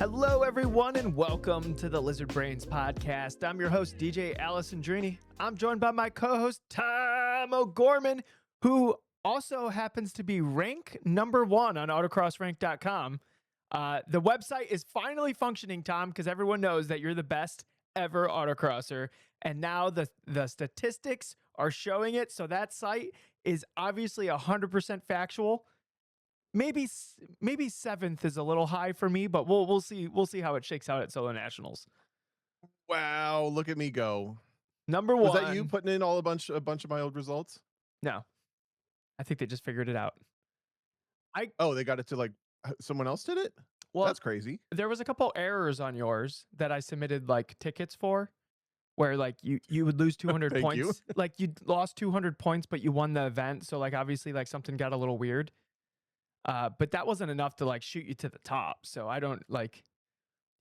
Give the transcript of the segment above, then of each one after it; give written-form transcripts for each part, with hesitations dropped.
Hello, everyone, and welcome to the Lizard Brains podcast. I'm your host, DJ Alessandrini. I'm joined by my co-host, Tom O'Gorman, who also happens to be rank number 1 on autocrossrank.com. The website is finally functioning, Tom, because everyone knows that you're the best ever autocrosser. And now the statistics are showing it. So that site is obviously 100% factual. Maybe 7th is a little high for me, but we'll see how it shakes out at Solo Nationals. Wow, look at me go. Number 1. Was that you putting in a bunch of my old results? No. I think they just figured it out. They got it to like someone else did it? Well, that's crazy. There was a couple errors on yours that I submitted like tickets for, where like you would lose 200 Thank points. you. Like you lost 200 points, but you won the event. So like obviously like something got a little weird. But that wasn't enough to like shoot you to the top. So I don't like,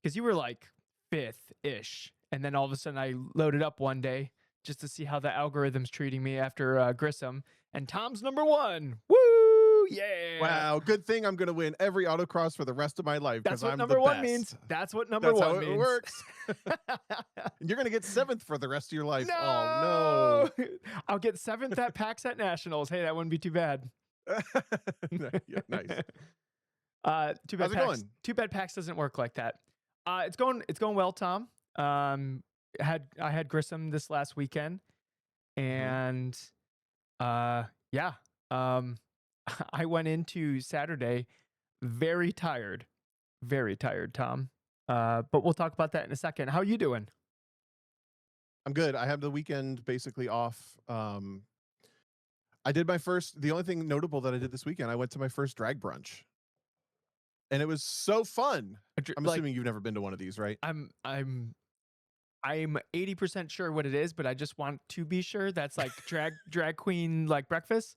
because you were like 5th-ish. And then all of a sudden I loaded up one day just to see how the algorithm's treating me after Grissom. And Tom's number 1. Woo! Yeah. Wow, good thing I'm going to win every autocross for the rest of my life. That's what I'm number the 1 best. means. That's what number 1 how means. it works. You're going to get 7th for the rest of your life. No! Oh, no. I'll get 7th at PAX at Nationals. Hey, that wouldn't be too bad. Yeah, nice. Too bad How's it going? Too bad PAX doesn't work like that. It's going well, Tom. I had Grissom this last weekend, and yeah. I went into Saturday very tired, Tom. But we'll talk about that in a second. How are you doing? I'm good. I have the weekend basically off. I did the only thing notable that I did this weekend, I went to my first drag brunch. And it was so fun. I'm assuming you've never been to one of these, right? I'm 80% sure what it is, but I just want to be sure. That's like drag queen like breakfast.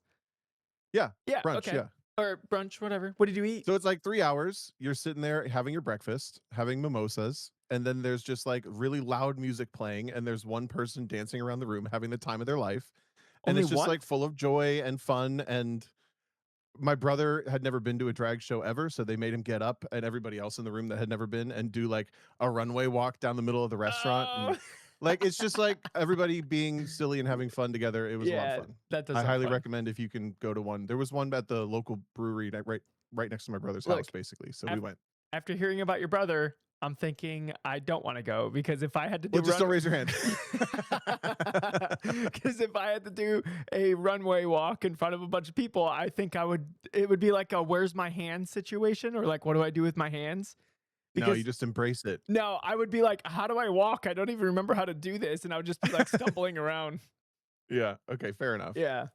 Yeah. Brunch, okay. Yeah. Or brunch, whatever. What did you eat? So it's like 3 hours. You're sitting there having your breakfast, having mimosas, and then there's just like really loud music playing, and there's one person dancing around the room having the time of their life. And it's just like full of joy and fun. And my brother had never been to a drag show ever, so they made him get up, and everybody else in the room that had never been, and do like a runway walk down the middle of the restaurant. And, like, it's just like everybody being silly and having fun together. It was a lot of fun. That does. I highly recommend if you can go to one. There was one at the local brewery right next to my brother's house, basically. So we went. After hearing about your brother, I'm thinking I don't want to go, because if I had to do just don't raise your hand. Because if I had to do a runway walk in front of a bunch of people, I think it would be like a where's my hand situation, or like what do I do with my hands? Because, no, you just embrace it. No, I would be like, how do I walk? I don't even remember how to do this. And I would just be like stumbling around. Yeah. Okay. Fair enough. Yeah.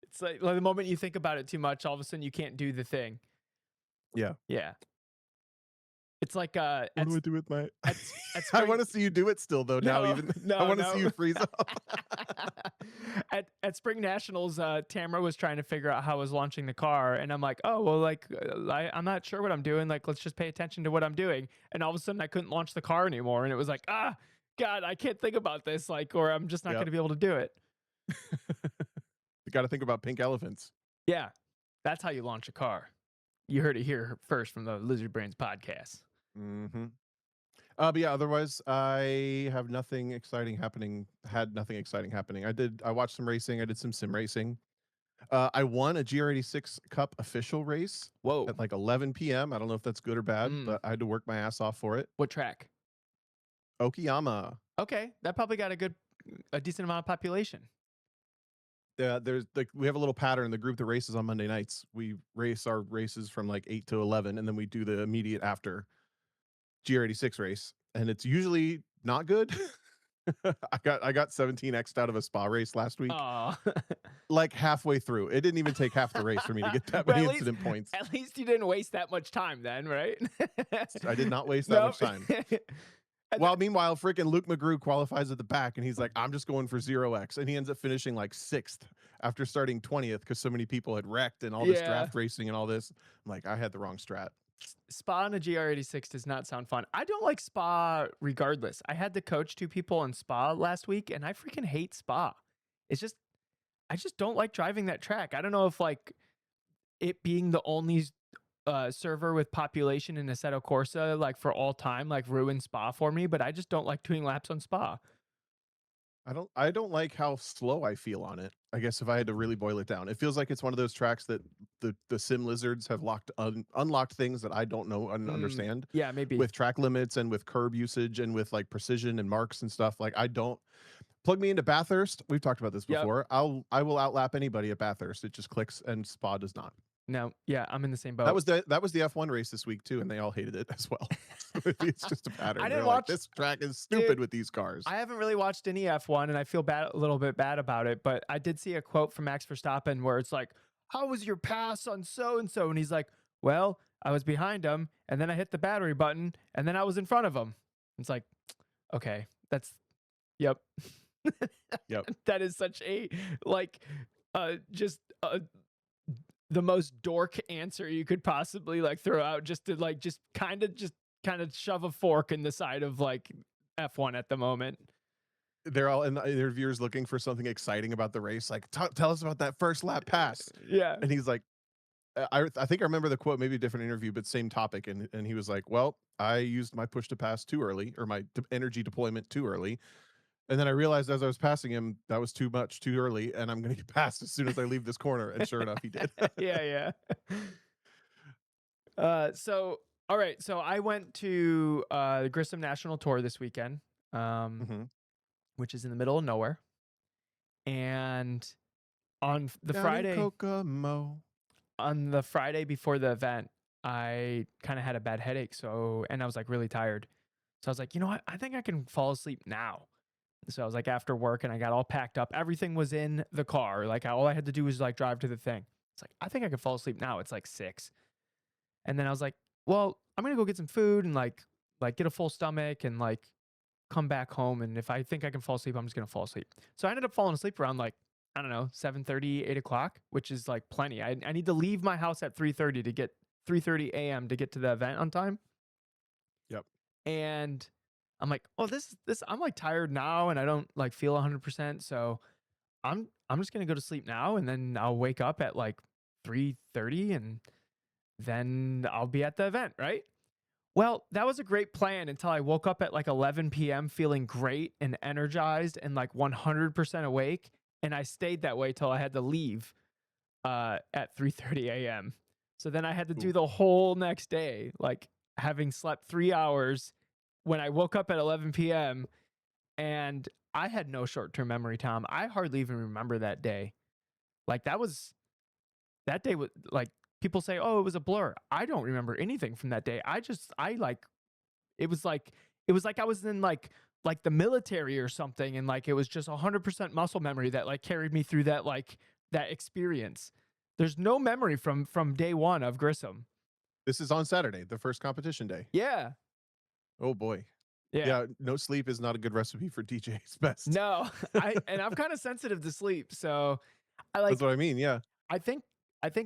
It's like the moment you think about it too much, all of a sudden you can't do the thing. Yeah. Yeah. It's like what do I do with my I want to see you do it still though. Now I want to see you freeze up. At Spring Nationals, Tamara was trying to figure out how I was launching the car, and I'm like, oh well, like I'm not sure what I'm doing. Like, let's just pay attention to what I'm doing. And all of a sudden, I couldn't launch the car anymore, and it was like, God, I can't think about this, like, or I'm just not going to be able to do it. You got to think about pink elephants. Yeah, that's how you launch a car. You heard it here first from the Lizard Brains podcast. Mm-hmm. But yeah, otherwise I have nothing exciting happening. I watched some racing. I did some sim racing. I won a GR86 Cup official race. Whoa. At like 11 p.m. I don't know if that's good or bad, but I had to work my ass off for it. What track? Okayama. Okay, that probably got a decent amount of population. Yeah, there's like we have a little pattern in the group that races on Monday nights. We race our races from like 8 to 11, and then we do the immediate after GR86 race, and it's usually not good. I got 17x'd out of a spa race last week. Like halfway through. It didn't even take half the race for me to get that many incident points. At least you didn't waste that much time then, right? I did not waste that much time. Well, meanwhile, freaking Luke McGrew qualifies at the back, and he's like, I'm just going for 0x. And he ends up finishing like 6th after starting 20th because so many people had wrecked and all this draft racing and all this. I'm like, I had the wrong strat. Spa on a GR86 does not sound fun. I don't like Spa regardless. I had to coach 2 people in Spa last week, and I freaking hate Spa. It's just, I just don't like driving that track. I don't know if like it being the only server with population in Assetto Corsa like for all time, like ruin Spa for me, but I just don't like doing laps on Spa. I don't like how slow I feel on it. I guess if I had to really boil it down, it feels like it's one of those tracks that the sim lizards have unlocked things that I don't know and understand Yeah, maybe. with track limits and with curb usage and with like precision and marks and stuff. Like I don't plug me into Bathurst. We've talked about this Yep. before. I will outlap anybody at Bathurst. It just clicks and Spa does not. No, yeah, I'm in the same That boat. was the F1 race this week too, and they all hated it as well. So it's just a pattern. I They're didn't like, watch. this track is stupid Dude, with these cars. I haven't really watched any F1, and I feel a little bit bad about it. But I did see a quote from Max Verstappen where it's like, "How was your pass on so and so?" And he's like, "Well, I was behind him, and then I hit the battery button, and then I was in front of him." It's like, okay, yep, Yep. that is such a like, just the most dork answer you could possibly like throw out, just to like just kind of shove a fork in the side of like F1 at the moment. They're all in the interviewers looking for something exciting about the race. Like, tell us about that first lap pass. Yeah. And he's like, I think I remember the quote, maybe a different interview, but same topic. And he was like, well, I used my push to pass too early, or my energy deployment too early. And then I realized as I was passing him, that was too much, too early, and I'm going to get passed as soon as I leave this corner. And sure enough, he did. Yeah. So all right, so I went to the Grissom National Tour this weekend, Mm-hmm. which is in the middle of nowhere. And on the Down in Friday, Kokomo. on the Friday before the event, I kind of had a bad headache. So, and I was like really tired. So I was like, you know what? I think I can fall asleep now. So I was like after work and I got all packed up. Everything was in the car. Like all I had to do was like drive to the thing. It's like, I think I could fall asleep now. It's like 6. And then I was like, well, I'm going to go get some food and like get a full stomach and like come back home. And if I think I can fall asleep, I'm just going to fall asleep. So I ended up falling asleep around like, I don't know, 7:30, 8 o'clock, which is like plenty. I need to leave my house at 3:30 to get 3:30 a.m. to get to the event on time. Yep. And I'm like, oh, this, I'm like tired now and I don't like feel 100%. So I'm just going to go to sleep now. And then I'll wake up at like 3:30 and then I'll be at the event. Right. Well, that was a great plan until I woke up at like 11 p.m. feeling great and energized and like 100% awake. And I stayed that way till I had to leave at 3:30 a.m. So then I had to do the whole next day, like having slept 3 hours when I woke up at 11 p.m. And I had no short-term memory, Tom. I hardly even remember that day. Like that day was like people say, "Oh, it was a blur." I don't remember anything from that day. I like it was like I was in like the military or something and like it was just 100% muscle memory that like carried me through that experience. There's no memory from day 1 of Grissom. This is on Saturday, the first competition day. Yeah. Oh boy. Yeah, no sleep is not a good recipe for DJ's best. No. I'm kind of sensitive to sleep, so I like That's what I mean, yeah. I think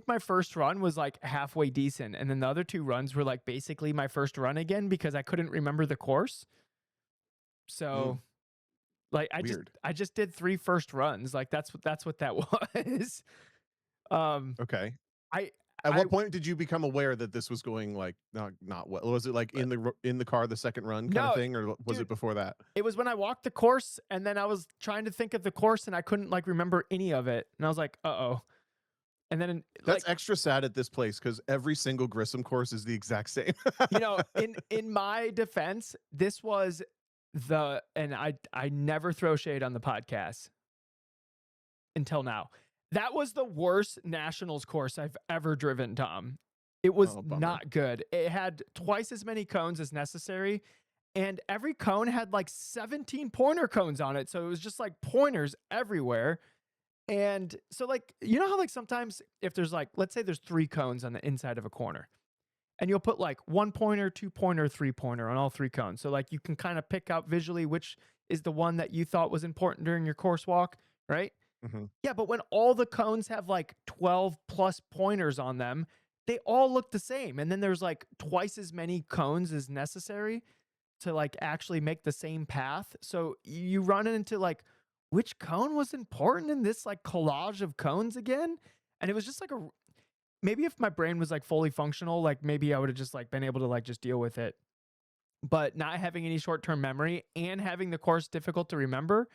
my first run was like halfway decent, and then the other 2 runs were like basically my first run again because I couldn't remember the course. So, like I just did 3 first runs. Like that's what that was. Okay. I At what point did you become aware that this was going like not well? Was it like in the car the second run kind of thing, or was it before that? It was when I walked the course, and then I was trying to think of the course, and I couldn't like remember any of it, and I was like, "Uh-oh." And then That's extra sad at this place because every single Grissom course is the exact same. in my defense, this was and I never throw shade on the podcast until now. That was the worst nationals course I've ever driven, Tom. It was not good. It had twice as many cones as necessary, and every cone had like 17 pointer cones on it. So it was just like pointers everywhere. And so like, you know how like sometimes if there's like, let's say there's 3 cones on the inside of a corner, and you'll put like 1 pointer, 2 pointer, 3 pointer on all 3 cones. So like you can kind of pick out visually which is the one that you thought was important during your course walk, right? Mm-hmm. Yeah, but when all the cones have like 12 plus pointers on them, they all look the same. And then there's like twice as many cones as necessary to like actually make the same path. So you run into like, which cone was important in this like collage of cones again? And it was just like maybe if my brain was like fully functional, like maybe I would have just like been able to like just deal with it. But not having any short term memory and having the course difficult to remember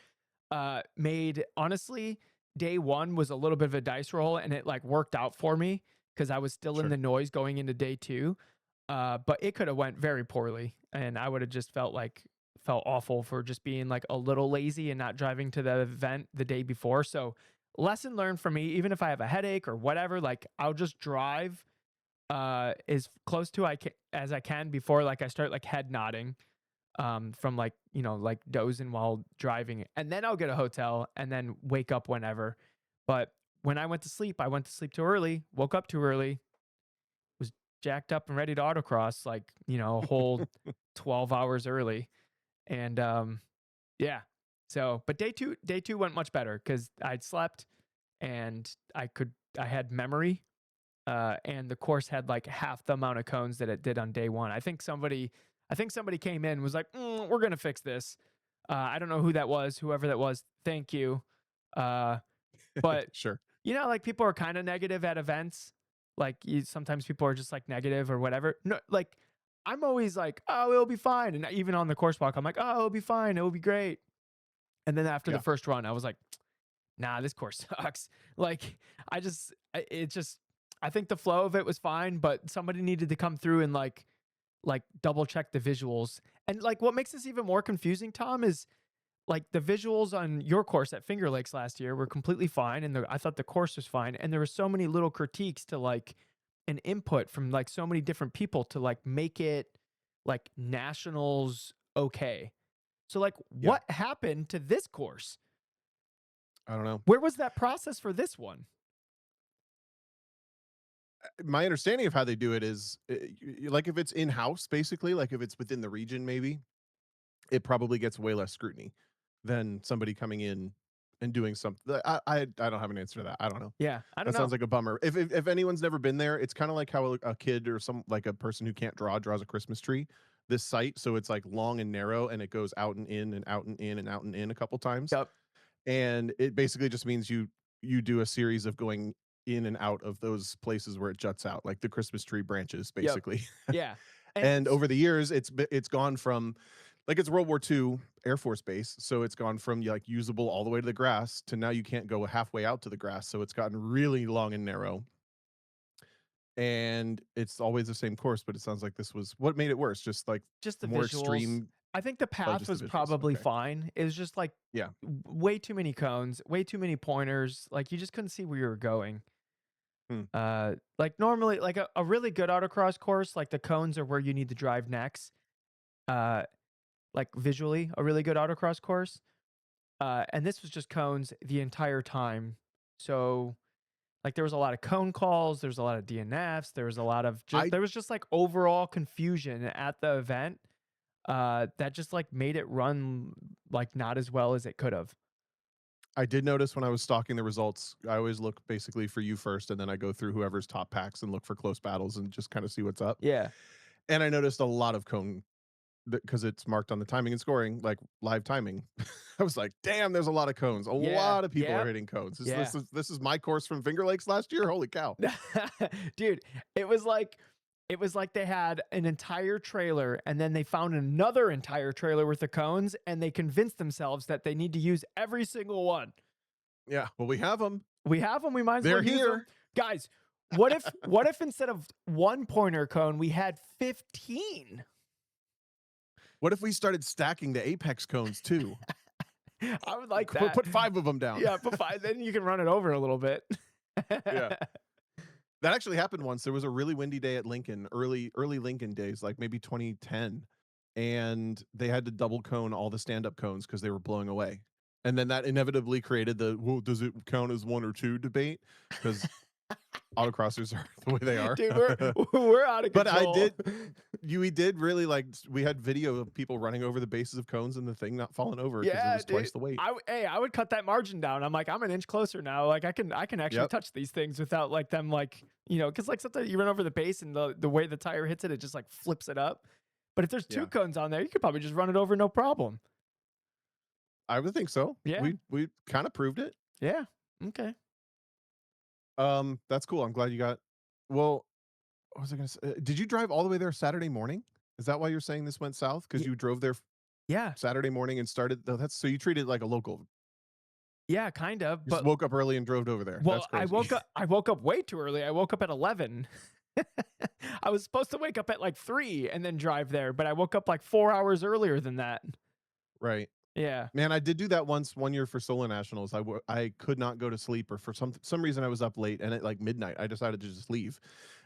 made honestly day one was a little bit of a dice roll, and it like worked out for me because I was still in Sure. the noise going into day two. But it could have went very poorly, and I would have just felt awful for just being like a little lazy and not driving to the event the day before. So lesson learned for me, even if I have a headache or whatever, like I'll just drive as close to as I can before like I start like head nodding from like, like dozing while driving. And then I'll get a hotel and then wake up whenever. But when I went to sleep too early, woke up too early, was jacked up and ready to autocross like, a whole 12 hours early. And yeah. So, but day two went much better because I'd slept and I had memory. And the course had like half the amount of cones that it did on day one. I think somebody came in and was like, "We're gonna fix this." I don't know who that was, whoever that was. Thank you. Uh, but Sure. like people are kind of negative at events. Like sometimes people are just like negative or whatever. No, like I'm always like, "Oh, it'll be fine," and even on the course walk, I'm like, "Oh, it'll be fine. It'll be great." And then after the Yeah. first run, I was like, nah, this course sucks. Like, it just, I think the flow of it was fine, but somebody needed to come through and like double check the visuals. And like, what makes this even more confusing, Tom, is like the visuals on your course at Finger Lakes last year were completely fine, and I thought the course was fine, and there were so many little critiques to like an input from like so many different people to like make it like nationals okay. So like, Yeah. what happened to this course? I don't know. Where was that process for this one? My understanding of how they do it is like if it's in house, basically, like if it's within the region, maybe it probably gets way less scrutiny than somebody coming in and doing something. I don't have an answer to that. I don't know. Yeah, I don't That sounds know. like a bummer. If anyone's never been there, it's kind of like how a kid or some like a person who can't draws a Christmas tree. This site, so it's like long and narrow, and it goes out and in and out and in and out and in a couple times, Yep. and it basically just means you do a series of going in and out of those places where it juts out, like the Christmas tree branches, Yep. basically. Yeah. And And over the years, it's gone from like it's World War II Air Force Base, so it's gone from like usable all the way to the grass to now you can't go halfway out to the grass, so it's gotten really long and narrow. And it's always the same course, but it sounds like this was what made it worse, just like just the more visuals. extreme. I think the Oh, path just the was visuals. probably Okay. fine. It was just like Yeah. way too many cones, way too many pointers. Like you just couldn't see where you were going. Hmm. Like normally, like a really good autocross course, like the cones are where you need to drive next. Uh, like visually, a really good autocross course. And this was just cones the entire time. So like there was a lot of cone calls, there was a lot of DNFs, I there was just like overall confusion at the event that just like made it run like not as well as it could have. I did notice when I was stalking the results, I always look basically for you first, and then I go through whoever's top packs and look for close battles and just kind of see what's up. Yeah. And I noticed a lot of cone because it's marked on the timing and scoring, like live timing. I was like, damn, there's a lot of cones. A Yeah. lot of people are Yep. hitting cones. Yeah. This is my course from Finger Lakes last year. Holy cow. Dude, it was like they had an entire trailer and then they found another entire trailer worth of cones and they convinced themselves that they need to use every single one. Yeah. Well, we have them. We have them, we might as well They're use them. here. Guys, what if instead of one pointer cone we had 15? What if we started stacking the apex cones too? I would like that. Put 5 of them down. Yeah, put 5, then you can run it over a little bit. Yeah. That actually happened once. There was a really windy day at Lincoln, early Lincoln days, like maybe 2010, and they had to double cone all the stand-up cones because they were blowing away. And then that inevitably created the, well, does it count as 1 or 2 debate? Because autocrossers are the way they are. Dude, we're out of control. But we did really like, we had video of people running over the bases of cones and the thing not falling over because it was twice the weight. I would cut that margin down. I'm like, I'm an inch closer now. Like I can actually touch these things without like them like, because like sometimes you run over the base and the way the tire hits it, it just like flips it up. But if there's 2 cones on there, you could probably just run it over no problem. I would think so. Yeah. We kind of proved it. Yeah. Okay. That's cool. I'm glad you got Well, what was I gonna say? Did you drive all the way there Saturday morning? Is that why you're saying this went south? Because Y- you drove there yeah. Saturday morning and started. That's so you treated it like a local. Yeah, kind of. You just But woke up early and drove over there. That's well, I crazy. woke up I woke up way too early. I woke up at 11. I was supposed to wake up at like 3 and then drive there, but I woke up like 4 hours earlier than that. Right. Yeah. Man, I did do that once one year for solo nationals. I could not go to sleep, or for some reason I was up late, and at like midnight I decided to just leave.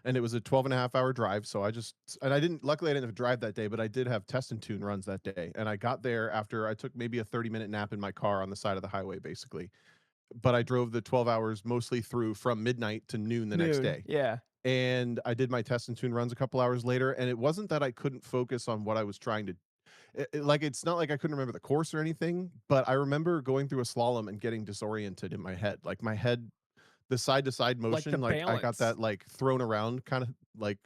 And it was a 12.5 hour drive, so I didn't, luckily I didn't have to drive that day, but I did have test and tune runs that day. And I got there after I took maybe a 30-minute nap in my car on the side of the highway basically. But I drove the 12 hours mostly through from midnight to noon the next Noon. day. Yeah. And I did my test and tune runs a couple hours later, and it wasn't that I couldn't focus on what I was trying to like, it's not like I couldn't remember the course or anything, but I remember going through a slalom and getting disoriented in my head. Like my head, the side to side Like the motion, like I got balance. that like thrown around kind of like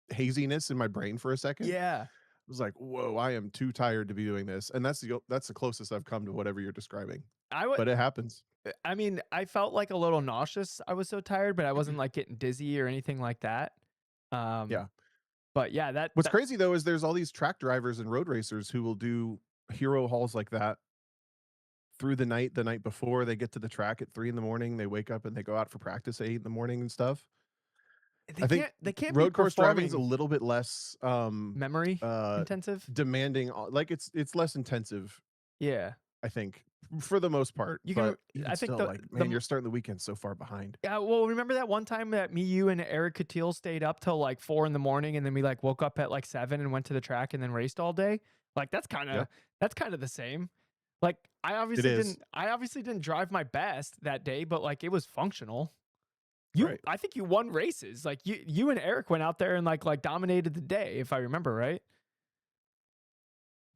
haziness in my brain for a second. Yeah. I was like, "Whoa, I am too tired to be doing this." And that's the closest I've come to whatever you're describing. I would But it happens. I mean, I felt like a little nauseous. I was so tired, but I wasn't like getting dizzy or anything like that. Um Yeah. but yeah, that What's that crazy though is there's all these track drivers and road racers who will do hero hauls like that through the night before they get to the track at 3 in the morning. They wake up and they go out for practice at 8 in the morning and stuff. I think they can't be road course driving is a performing little bit less memory uh intensive. demanding like it's less intensive, Yeah. I think, for the most part, You can but even I think still, like, the man, you're starting the weekend so far behind. yeah, well, remember that one time that me, you, and Eric Catil stayed up till like 4 in the morning, and then we like woke up at like 7 and went to the track and then raced all day? Like Yep, that's kind of the same. Like it is. I obviously didn't drive my best that day, but like it was functional. You Right. I think you won races. Like you and Eric went out there and like dominated the day, if I remember right.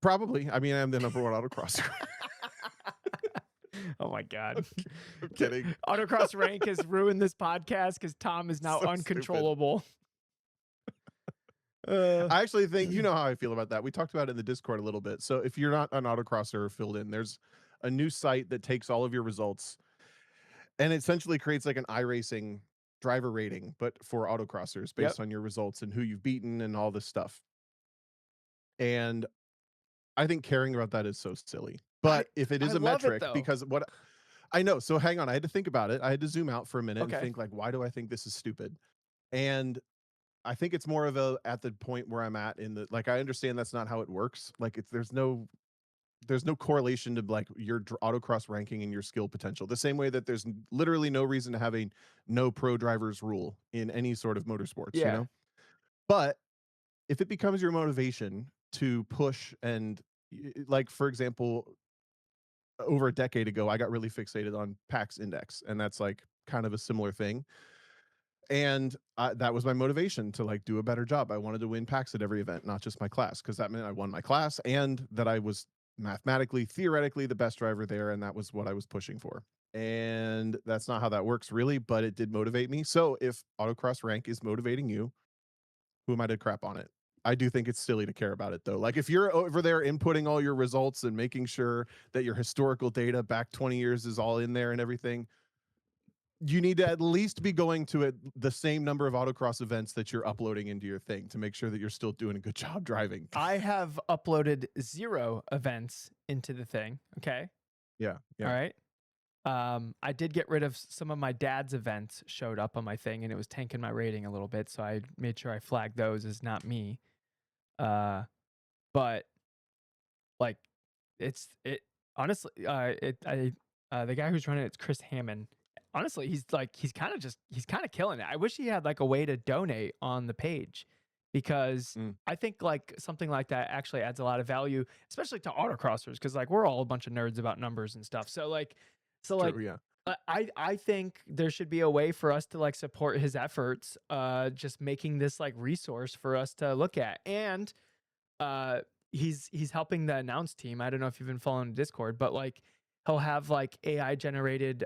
Probably. I mean, I'm the number one autocrosser. Oh my god. I'm kidding. Autocross rank has ruined this podcast because Tom is now So stupid. uncontrollable. Uh, I actually think you know how I feel about that. We talked about it in the Discord a little bit. So if you're not an autocrosser or filled in, there's a new site that takes all of your results and it essentially creates like an iRacing driver rating, but for autocrossers yep. based on your results and who you've beaten and all this stuff. And I think caring about that is so silly. I But if it I is a love it metric, though. because what I know, so hang on, I had to think about it. I had to zoom out for a minute and Okay. think like, why do I think this is stupid? And I think it's more of a at the point where I'm at in the like I understand that's not how it works. Like it's there's no correlation to like your autocross ranking and your skill potential. The same way that there's literally no reason to have a no pro drivers rule in any sort of motorsports, you Yeah. know? But if it becomes your motivation to push and like for example, over a decade ago I got really fixated on PAX index and that's like kind of a similar thing. And that was my motivation to like do a better job. I wanted to win packs at every event, not just my class, because that meant I won my class and that I was mathematically, theoretically the best driver there. And that was what I was pushing for. And that's not how that works really, but it did motivate me. So if autocross rank is motivating you, who am I to crap on it? I do think it's silly to care about it though. Like if you're over there inputting all your results and making sure that your historical data back 20 years is all in there and everything, you need to at least be going to the same number of autocross events that you're uploading into your thing to make sure that you're still doing a good job driving. I have uploaded 0 events into the thing. Okay. Yeah, All yeah. right. I did get rid of some of my dad's events showed up on my thing and it was tanking my rating a little bit. So I made sure I flagged those as not me. But like it honestly, the guy who's running it's Chris Hammond. Honestly, he's kind of killing it. I wish he had like a way to donate on the page because Mm, I think like something like that actually adds a lot of value, especially to autocrossers, because like we're all a bunch of nerds about numbers and stuff. So like true, yeah. I think there should be a way for us to like support his efforts, just making this like resource for us to look at. And uh he's helping the announce team. I don't know if you've been following Discord, but like he'll have like AI generated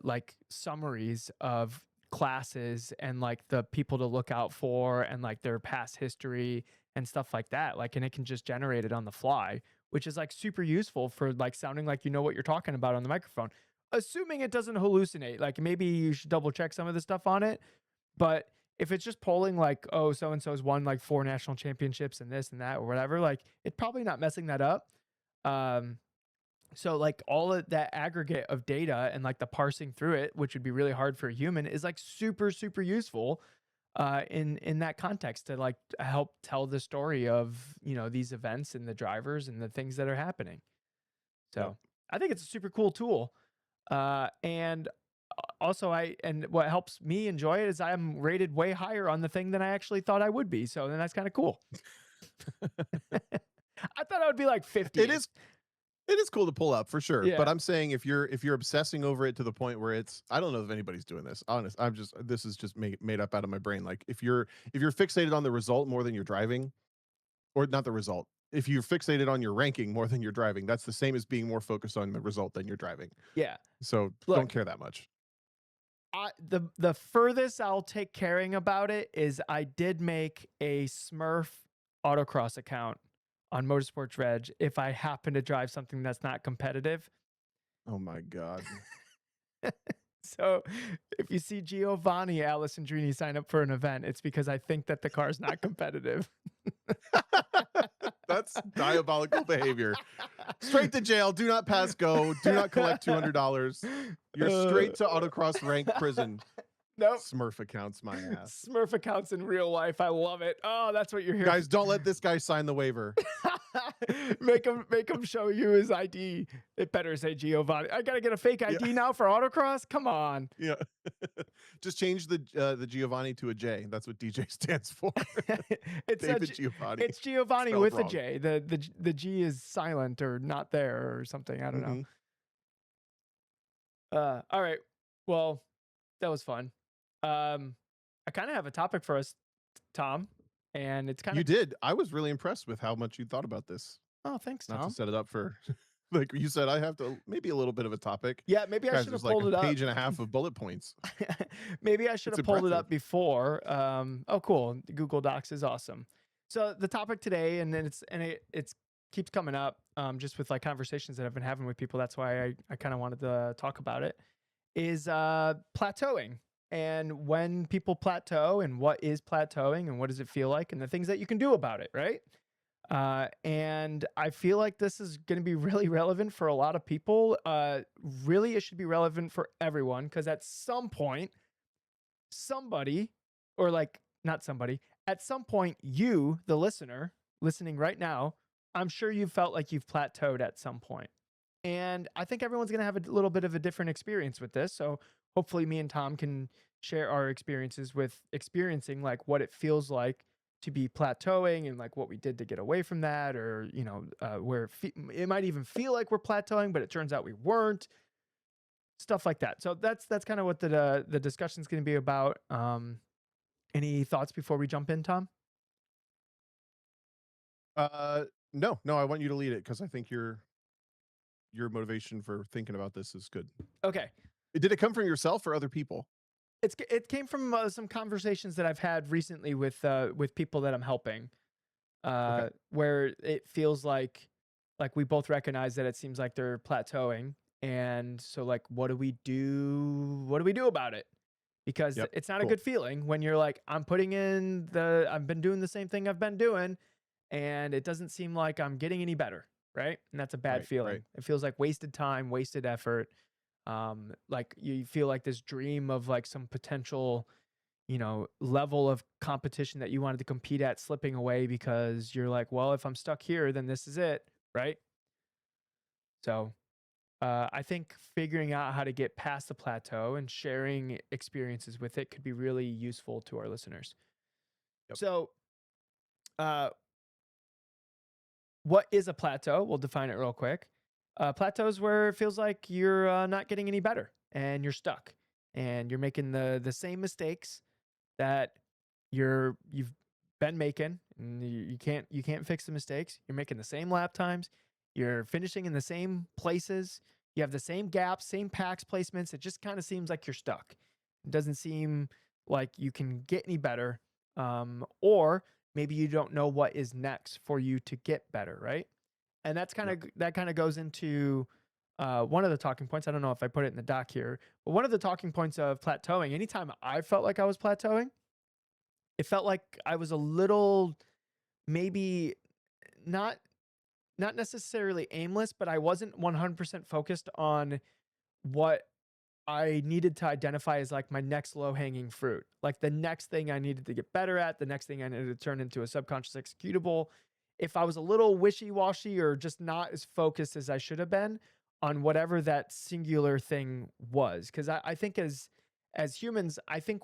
like summaries of classes and like the people to look out for and like their past history and stuff like that. Like and it can just generate it on the fly, which is like super useful for like sounding like you know what you're talking about on the microphone. assuming it doesn't hallucinate, like maybe you should double check some of the stuff on it. But if it's just polling like, oh, so and so's won like 4 national championships and this and that or whatever, like it's probably not messing that up. Um, so like all of that aggregate of data and like the parsing through it, which would be really hard for a human, is like super super useful in that context to like help tell the story of these events and the drivers and the things that are happening. Yep. So I think it's a super cool tool. And also and what helps me enjoy it is I'm rated way higher on the thing than I actually thought I would be. So then that's kind of cool. I thought I would be like 50. It is cool to pull up for sure. Yeah. But I'm saying if you're obsessing over it to the point where I don't know if anybody's doing this. Honest, this is just made up out of my brain. Like if you're fixated on the result more than you're driving, or not the result. If you're fixated on your ranking more than you're driving, that's the same as being more focused on the result than you're driving. Yeah. So Look, don't care that much. The furthest I'll take caring about it is I did make a Smurf autocross account on Motorsports Reg if I happen to drive something that's not competitive. Oh my God. So if you see Giovanni Alessandrini sign up for an event, it's because I think that the car's not competitive. That's diabolical behavior. Straight to jail. Do not pass go. Do not collect $200. You're straight to autocross rank prison. Nope. Smurf accounts, my ass. Smurf accounts in real life. I love it. Oh, that's what you're here. Guys, don't let this guy sign the waiver. make him show you his ID. It better say Giovanni. I gotta get a fake ID now for autocross. Come on. Yeah. Just change the Giovanni to a J. That's what DJ stands for. It's David Giovanni. It's Giovanni Spelled with wrong. a J. The G is silent or not there or something. I don't know. All right. Well, that was fun. I kind of have a topic for us, Tom, and it's kind of. You did. I was really impressed with how much you thought about this. Oh, thanks, Tom. Not to set it up for, like you said, I have to maybe a little bit of a topic. Yeah, maybe I should have pulled it up. Page and a half of bullet points. Maybe I should have pulled it up before. Oh, cool. Google Docs is awesome. So the topic today, and then it keeps coming up, just with like conversations that I've been having with people. That's why I kind of wanted to talk about it. Is plateauing. And when people plateau and what is plateauing and what does it feel like and the things that you can do about it, right? And I feel like this is going to be really relevant for a lot of people. Really, it should be relevant for everyone because at some point, somebody, or like not somebody, at some point, you, the listener, listening right now, I'm sure you've felt like you've plateaued at some point. And I think everyone's going to have a little bit of a different experience with this. So hopefully me and Tom can share our experiences with experiencing like what it feels like to be plateauing and like what we did to get away from that, or, where it might even feel like we're plateauing, but it turns out we weren't, stuff like that. So that's kind of what the discussion is going to be about. Any thoughts before we jump in, Tom? No, I want you to lead it because I think your motivation for thinking about this is good. Okay. Did it come from yourself or other people? It came from some conversations that I've had recently with people that I'm helping, Okay. where it feels like we both recognize that it seems like they're plateauing, and so like what do we do about it? Because it's not a good feeling when you're like, I've been doing the same thing I've been doing, and it doesn't seem like I'm getting any better, right? And that's a bad feeling. Right. It feels like wasted time, wasted effort. Like you feel like this dream of like some potential, level of competition that you wanted to compete at slipping away because you're like, well, if I'm stuck here, then this is it, right? So I think figuring out how to get past the plateau and sharing experiences with it could be really useful to our listeners. Yep. So what is a plateau? We'll define it real quick. Plateau is where it feels like you're not getting any better and you're stuck and you're making the same mistakes that you've been making, and you can't fix the mistakes. You're making the same lap times. You're finishing in the same places. You have the same gaps, same packs placements. It just kind of seems like you're stuck. It doesn't seem like you can get any better, or maybe you don't know what is next for you to get better, right? And that kind of goes into one of the talking points, I don't know if I put it in the doc here, but one of the talking points of plateauing, anytime I felt like I was plateauing, it felt like I was a little, maybe not not necessarily aimless, but I wasn't 100% focused on what I needed to identify as like my next low hanging fruit, like the next thing I needed to get better at, the next thing I needed to turn into a subconscious executable. If I was a little wishy washy or just not as focused as I should have been on whatever that singular thing was, because I think as humans, I don't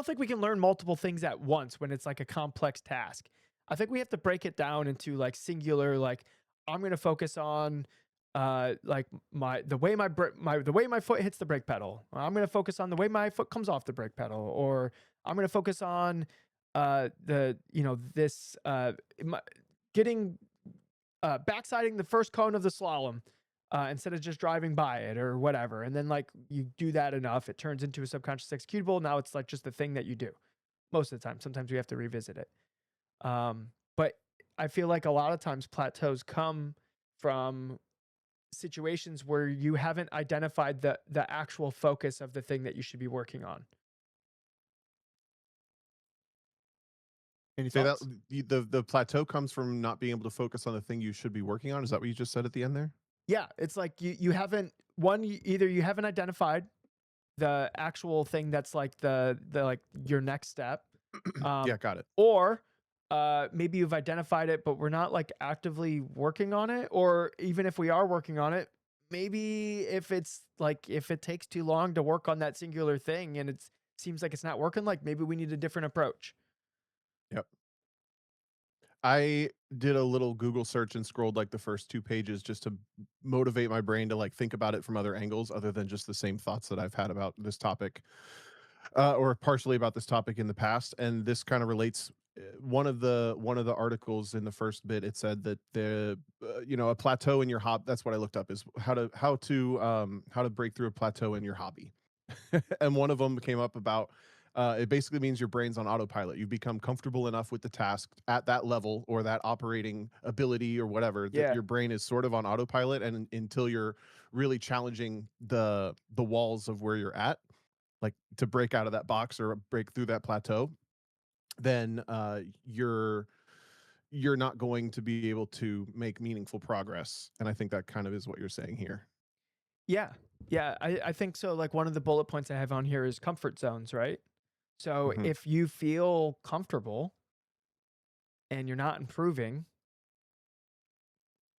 think we can learn multiple things at once when it's like a complex task. I think we have to break it down into like singular, like I'm going to focus on like my the way the way my foot hits the brake pedal. I'm going to focus on the way my foot comes off the brake pedal, or I'm going to focus on the you know this my, getting backsiding the first cone of the slalom instead of just driving by it or whatever. And then like you do that enough, it turns into a subconscious executable. Now it's like just the thing that you do most of the time. Sometimes we have to revisit it. But I feel like a lot of times plateaus come from situations where you haven't identified the actual focus of the thing that you should be working on. Any Say that thoughts? the plateau comes from not being able to focus on the thing you should be working on. Is that what you just said at the end there? Yeah, it's like you haven't either you haven't identified the actual thing that's like the like your next step, Yeah, um, got it. or maybe you've identified it, but we're not like actively working on it, or even if we are working on it, maybe if it takes too long to work on that singular thing and it seems like it's not working, like maybe we need a different approach. Yep. I did a little Google search and scrolled like the first 2 pages just to motivate my brain to like think about it from other angles other than just the same thoughts that I've had about this topic, or partially about this topic in the past. And this kind of relates. One of the articles in the first bit, it said that a plateau in your hobby. That's what I looked up, is how to break through a plateau in your hobby. And one of them came up about, it basically means your brain's on autopilot. You've become comfortable enough with the task at that level or that operating ability or whatever, that Yeah. your brain is sort of on autopilot, and until you're really challenging the walls of where you're at, like to break out of that box or break through that plateau, then you're not going to be able to make meaningful progress. And I think that kind of is what you're saying here. Yeah. Yeah. I think so. Like one of the bullet points I have on here is comfort zones, right? So Hmm. if you feel comfortable and you're not improving,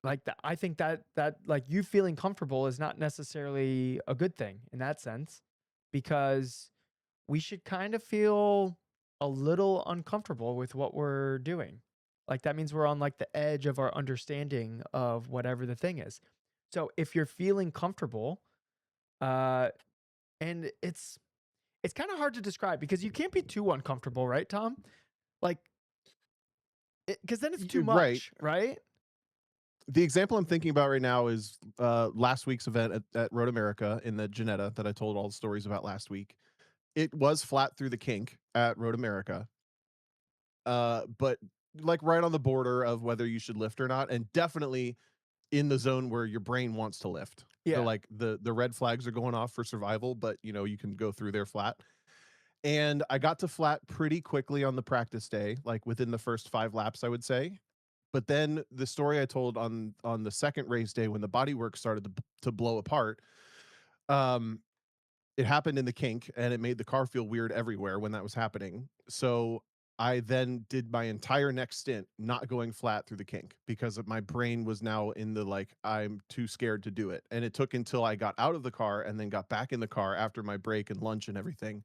like I think that like you feeling comfortable is not necessarily a good thing in that sense, because we should kind of feel a little uncomfortable with what we're doing. Like that means we're on like the edge of our understanding of whatever the thing is. So if you're feeling comfortable, uh, and it's kind of hard to describe because you can't be too uncomfortable, right, Tom? Like, because then it's too Right. much, right? The example I'm thinking about right now is last week's event at Road America in the Janetta that I told all the stories about last week. It was flat through the kink at Road America, but like right on the border of whether you should lift or not, and definitely in the zone where your brain wants to lift. Yeah. The red flags are going off for survival, but you can go through there flat. And I got to flat pretty quickly on the practice day, like within the first 5 laps, I would say. But then the story I told on the second race day when the bodywork started to blow apart, um, it happened in the kink and it made the car feel weird everywhere when that was happening. So I then did my entire next stint not going flat through the kink because of my brain was now in the like, I'm too scared to do it. And it took until I got out of the car and then got back in the car after my break and lunch and everything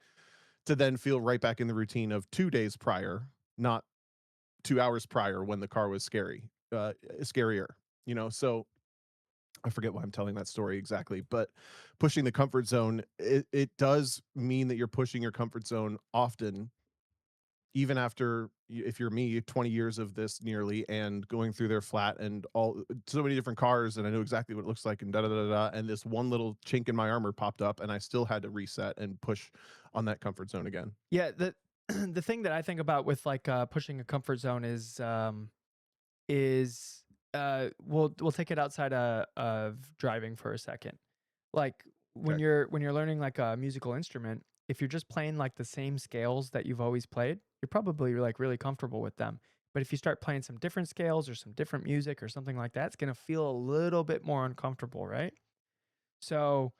to then feel right back in the routine of 2 days prior, not 2 hours prior when the car was scarier. So I forget why I'm telling that story exactly, but pushing the comfort zone, it does mean that you're pushing your comfort zone often, even after, if you're me, 20 years of this nearly and going through their flat and all so many different cars, and I know exactly what it looks like and da da da da. And this one little chink in my armor popped up, and I still had to reset and push on that comfort zone again. Yeah, the the thing that I think about with like pushing a comfort zone is We'll take it outside of driving for a second. Like Okay. when you're learning like a musical instrument, if you're just playing like the same scales that you've always played, you're probably like really comfortable with them. But if you start playing some different scales or some different music or something like that, it's gonna feel a little bit more uncomfortable, right? So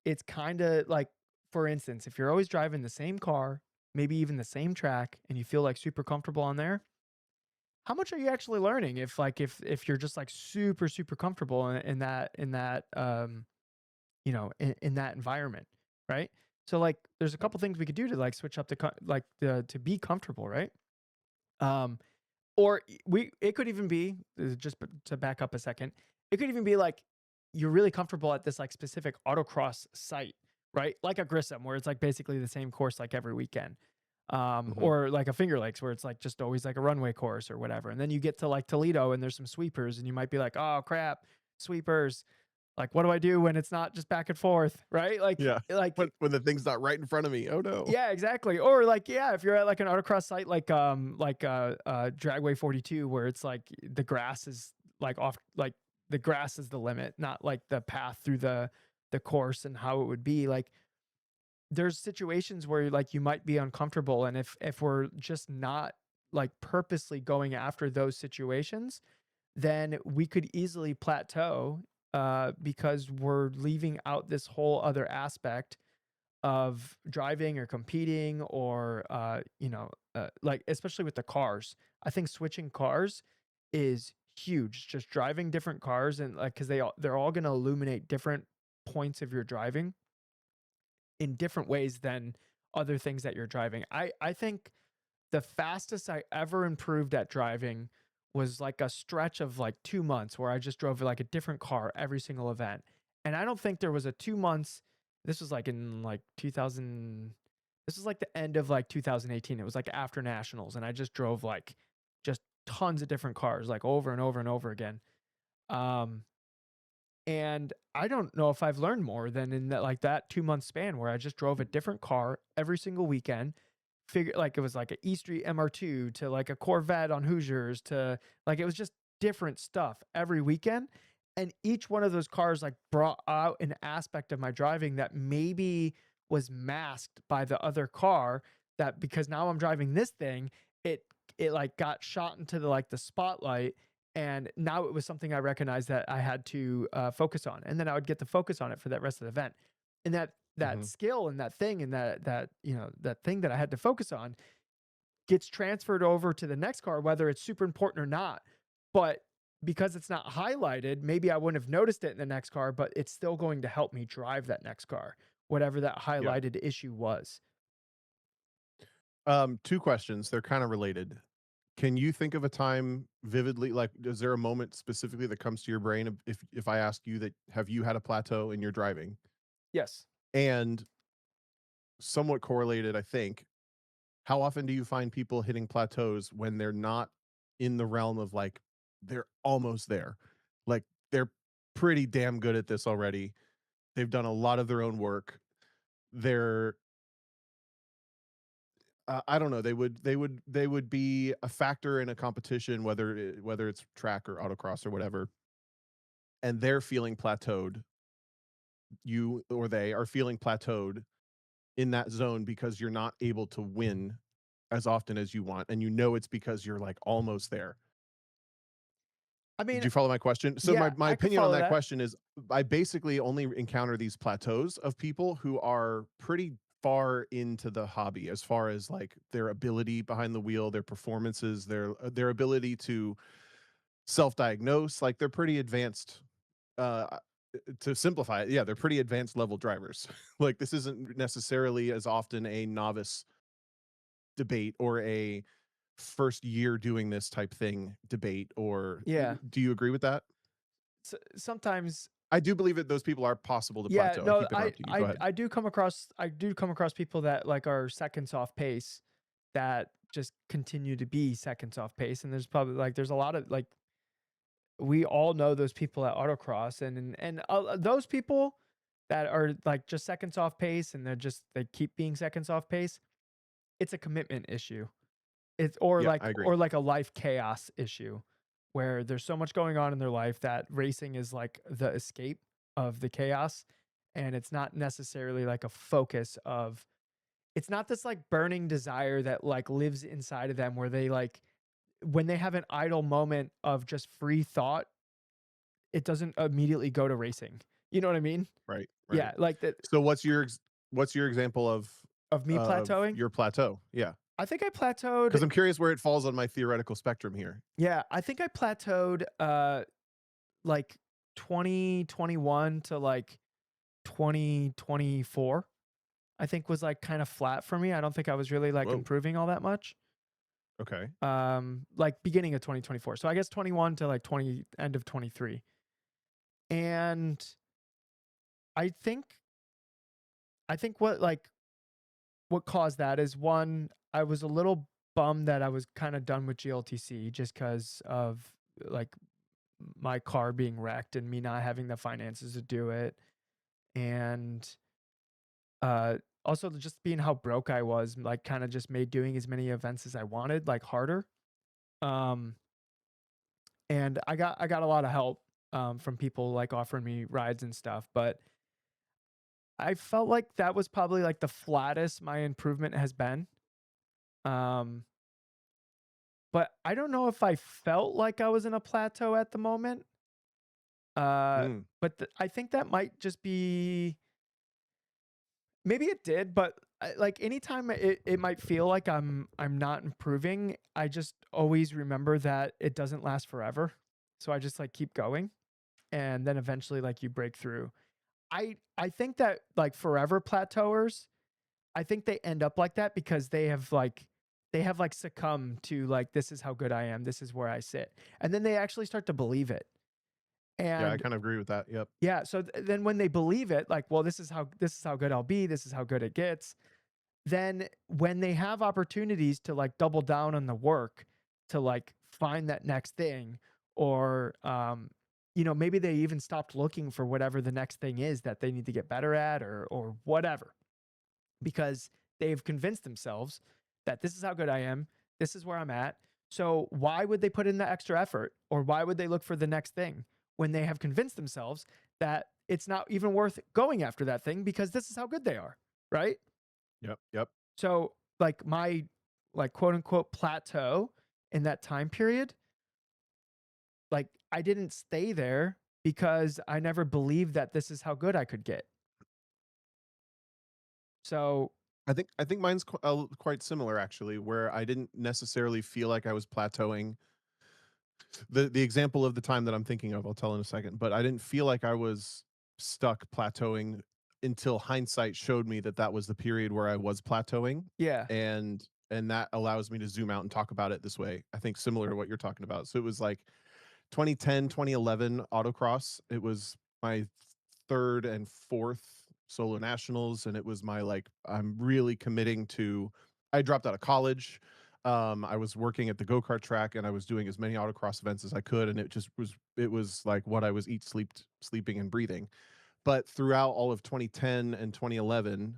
it's kind of like, for instance, if you're always driving the same car, maybe even the same track, and you feel like super comfortable on there, how much are you actually learning if like if you're just like super comfortable in that in that environment, right? So like there's a Yep. couple things we could do to like switch up the to be comfortable, right? Um or we it could even be to back up a second. It could even be like you're really comfortable at this like specific autocross site, right? Like a Grissom where it's like basically the same course like every weekend. Hmm. Or like a Finger Lakes where it's like just always like a runway course or whatever. And then you get to like Toledo and there's some sweepers and you might be like, "Oh crap, sweepers. Like what do I do when it's not just back and forth?" Right? Yeah. Like When the thing's not right in front of me. Oh no. yeah, exactly. Or like, yeah, if you're at like an autocross site like Dragway 42 where it's like the grass is like off like the grass is the limit, not like the path through the course and how it would be. Like there's situations where like you might be uncomfortable and if we're just not like purposely going after those situations, then we could easily plateau because we're leaving out this whole other aspect of driving or competing or like especially with the cars. I think switching cars is huge. Just driving different cars and like cuz they're all going to illuminate different points of your driving in different ways than other things that you're driving. I think the fastest I ever improved at driving was like a stretch of like 2 months where I just drove like a different car every single event. And I don't think there was a 2 months. This was like in like 2000. This was like the end of like 2018. It was like after nationals and I just drove like just tons of different cars like over and over and over again. Um and I don't know if I've learned more than in that 2 month span where I just drove a different car every single weekend. Figure like it was like an E Street MR2 to like a Corvette on Hoosiers to like it was just different stuff every weekend. And each one of those cars like brought out an aspect of my driving that maybe was masked by the other car, that because now I'm driving this thing, it it like got shot into the spotlight, and now it was something I recognized that I had to focus on, and then I would get to focus on it for that rest of the event. And that Hmm. skill and that thing and that thing that I had to focus on gets transferred over to the next car, whether it's super important or not. But because it's not highlighted, maybe I wouldn't have noticed it in the next car, but it's still going to help me drive that next car, whatever that Yeah. highlighted issue was. Two questions. They're kind of related. Can you think of a time vividly, like, is there a moment specifically that comes to your brain if I ask you that have you had a plateau in your driving? Yes. And somewhat correlated, I think, how often do you find people hitting plateaus when they're not in the realm of like they're almost there? Like they're pretty damn good at this already. They've done a lot of their own work. They're I don't know. They would be a factor in a competition, whether it's track or autocross or whatever, and they're feeling plateaued. You or they are feeling plateaued in that zone because you're not able to win as often as you want, and you know it's because you're like almost there. I Did mean, you follow my question? So my yeah, my I could opinion on follow that that. question is I basically only encounter these plateaus of people who are pretty far into the hobby as far as like their ability behind the wheel, their performances, their ability to self-diagnose, like they're pretty advanced uh to simplify it. Yeah, they're pretty advanced level drivers. Like this isn't necessarily as often a novice debate or a first year doing this type thing debate or Yeah. do you agree with that? Sometimes I do believe that those people are possible to yeah, plateau. I no, keep interrupting you. Go ahead. I do come across people that like are seconds off pace that just continue to be seconds off pace. And there's probably like there's a lot of like we all know those people at autocross and those people that are like just seconds off pace and they keep being seconds off pace. It's a commitment issue. It's Yeah, I agree. or like a life chaos issue where there's so much going on in their life that racing is like the escape of the chaos. And it's not necessarily like a focus of, it's not this like burning desire that like lives inside of them where they like, when they have an idle moment of just free thought, it doesn't immediately go to racing. You know what I mean? Right, right. Yeah, like that So what's your example of me of plateauing. your plateau? Yeah, I think I because plateaued. I'm curious where it falls on my theoretical spectrum here. Yeah, I think I plateaued like 2021 to like 2024. I think was like kind of flat for me. I don't think I was really like Whoa. improving all that much. Okay. Like beginning of 2024. So I guess 21 to like 20 end of 23. And I think what like what caused that is one, I was a little bummed that I was kind of done with GLTC just because of like my car being wrecked and me not having the finances to do it. And uh also just being how broke I was, like kind of just made doing as many events as I wanted like harder. Um and I got a lot of help from people like offering me rides and stuff, but I felt like that was probably like the flattest my improvement has been. Um but I don't know if I felt like I was in a plateau at the moment. Mm, But I think that might just be, maybe it did, but like anytime it might feel like I'm not improving, I just always remember that it doesn't last forever. So I just like keep going, and then eventually like you break through. I think that like forever plateauers, I think they end up like that because they have like succumbed to like, this is how good I am, this is where I sit. And then they actually start to believe it. yeah, I And kind of agree with that. Yep. yeah, so then when they believe it, like, well, this is how good I'll be, this is how good it gets. Then when they have opportunities to like double down on the work to like find that next thing, or maybe they even stopped looking for whatever the next thing is that they need to get better at, or whatever, because they've convinced themselves that this is how good I am, this is where I'm at. So why would they put in the extra effort, or why would they look for the next thing when they have convinced themselves that it's not even worth going after that thing because this is how good they are, right? Yep. Yep. So like my like quote unquote plateau in that time period, like I didn't stay there because I never believed that this is how good I could get. So I think mine's quite similar actually, where I didn't necessarily feel like I was plateauing. The example of the time that I'm thinking of, I'll tell in a second, but I didn't feel like I was stuck plateauing until hindsight showed me that that was the period where I was plateauing, yeah, and that allows me to zoom out and talk about it this way. I think similar to what you're talking about. So it was like 2010, 2011 autocross. It was my third and fourth solo nationals, and it was my like I'm really committing to. I dropped out of college. I was working at the go-kart track and I was doing as many autocross events as I could, and it was like what I was sleeping and breathing. But throughout all of 2010 and 2011,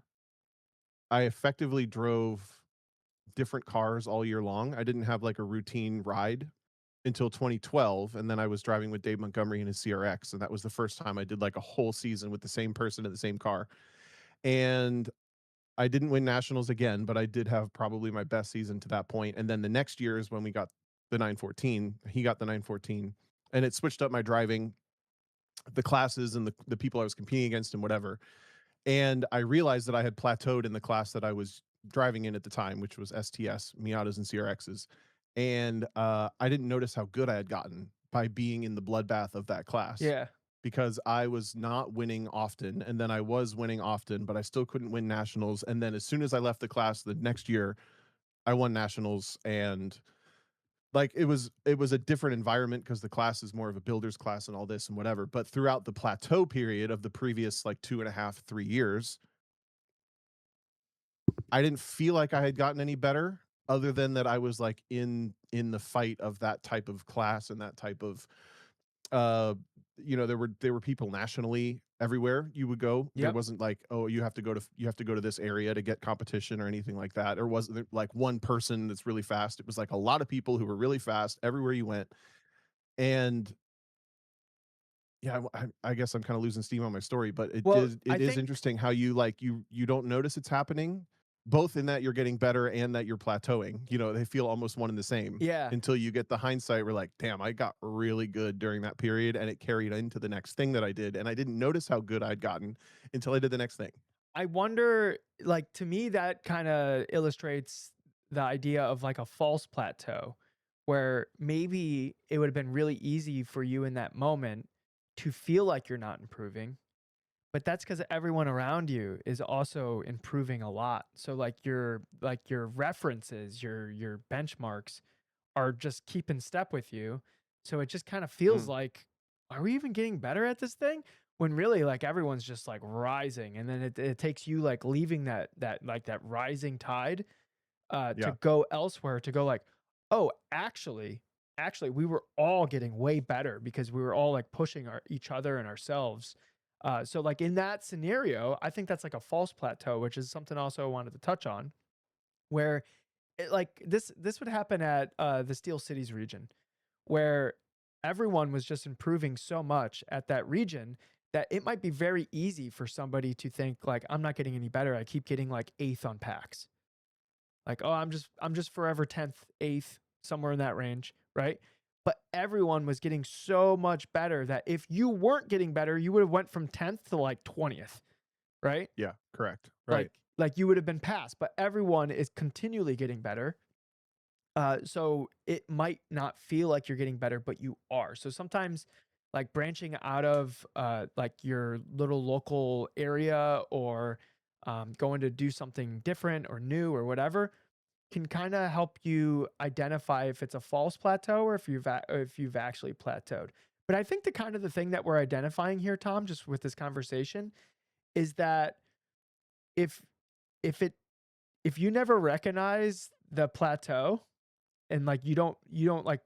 I effectively drove different cars all year long. I didn't have like a routine ride until 2012, and then I was driving with Dave Montgomery in his CRX, and that was the first time I did like a whole season with the same person in the same car. And I didn't win nationals again, but I did have probably my best season to that point. And then the next year is when we got the 914. He got the 914, and it switched up my driving, the classes, and the people I was competing against, and whatever. And I realized that I had plateaued in the class that I was driving in at the time, which was STS, Miatas, and CRXs. And I didn't notice how good I had gotten by being in the bloodbath of that class, yeah, because I was not winning often. And then I was winning often, but I still couldn't win nationals. And then as soon as I left the class the next year, I won nationals. And like it was a different environment because the class is more of a builder's class and all this and whatever. But throughout the plateau period of the previous like 2.5, 3 years, I didn't feel like I had gotten any better, other than that I was like in the fight of that type of class and that type of uh there were people nationally everywhere you would go. There yep, wasn't like, oh, you have to go to this area to get competition or anything like that. Or wasn't there like one person that's really fast. It was like a lot of people who were really fast everywhere you went. And yeah, I guess I'm kind of losing steam on my story, but Well, I it is think interesting how you like you don't notice it's happening, both in that you're getting better and that you're plateauing. You know, they feel almost one and the same yeah. until you get the hindsight. We're like, damn, I got really good during that period, and it carried into the next thing that I did, and I didn't notice how good I'd gotten until I did the next thing. I wonder, like, to me, that kind of illustrates the idea of like a false plateau, where maybe it would have been really easy for you in that moment to feel like you're not improving, but that's because everyone around you is also improving a lot. So like your references, your benchmarks are just keeping step with you. So it just kind of feels Mm, like, are we even getting better at this thing? When really like everyone's just like rising. And then it takes you like leaving that rising tide to yeah. go elsewhere to go like, oh, actually we were all getting way better because we were all like pushing each other and ourselves. So like in that scenario, I think that's like a false plateau, which is something also I wanted to touch on, where like this would happen at the Steel Cities region, where everyone was just improving so much at that region that it might be very easy for somebody to think like, I'm not getting any better. I keep getting like eighth on packs. Like, oh, I'm just forever 10th, 8th, somewhere in that range, right? But everyone was getting so much better that if you weren't getting better, you would have went from 10th to like 20th, right? Yeah, correct. Like Right. like you would have been passed, but everyone is continually getting better. So it might not feel like you're getting better, but you are. So sometimes like branching out of like your little local area or going to do something different or new or whatever can kind of help you identify if it's a false plateau or if you've actually plateaued. But I think the kind of the thing that we're identifying here, Tom, just with this conversation, is that if if it if you never recognize the plateau and like you don't like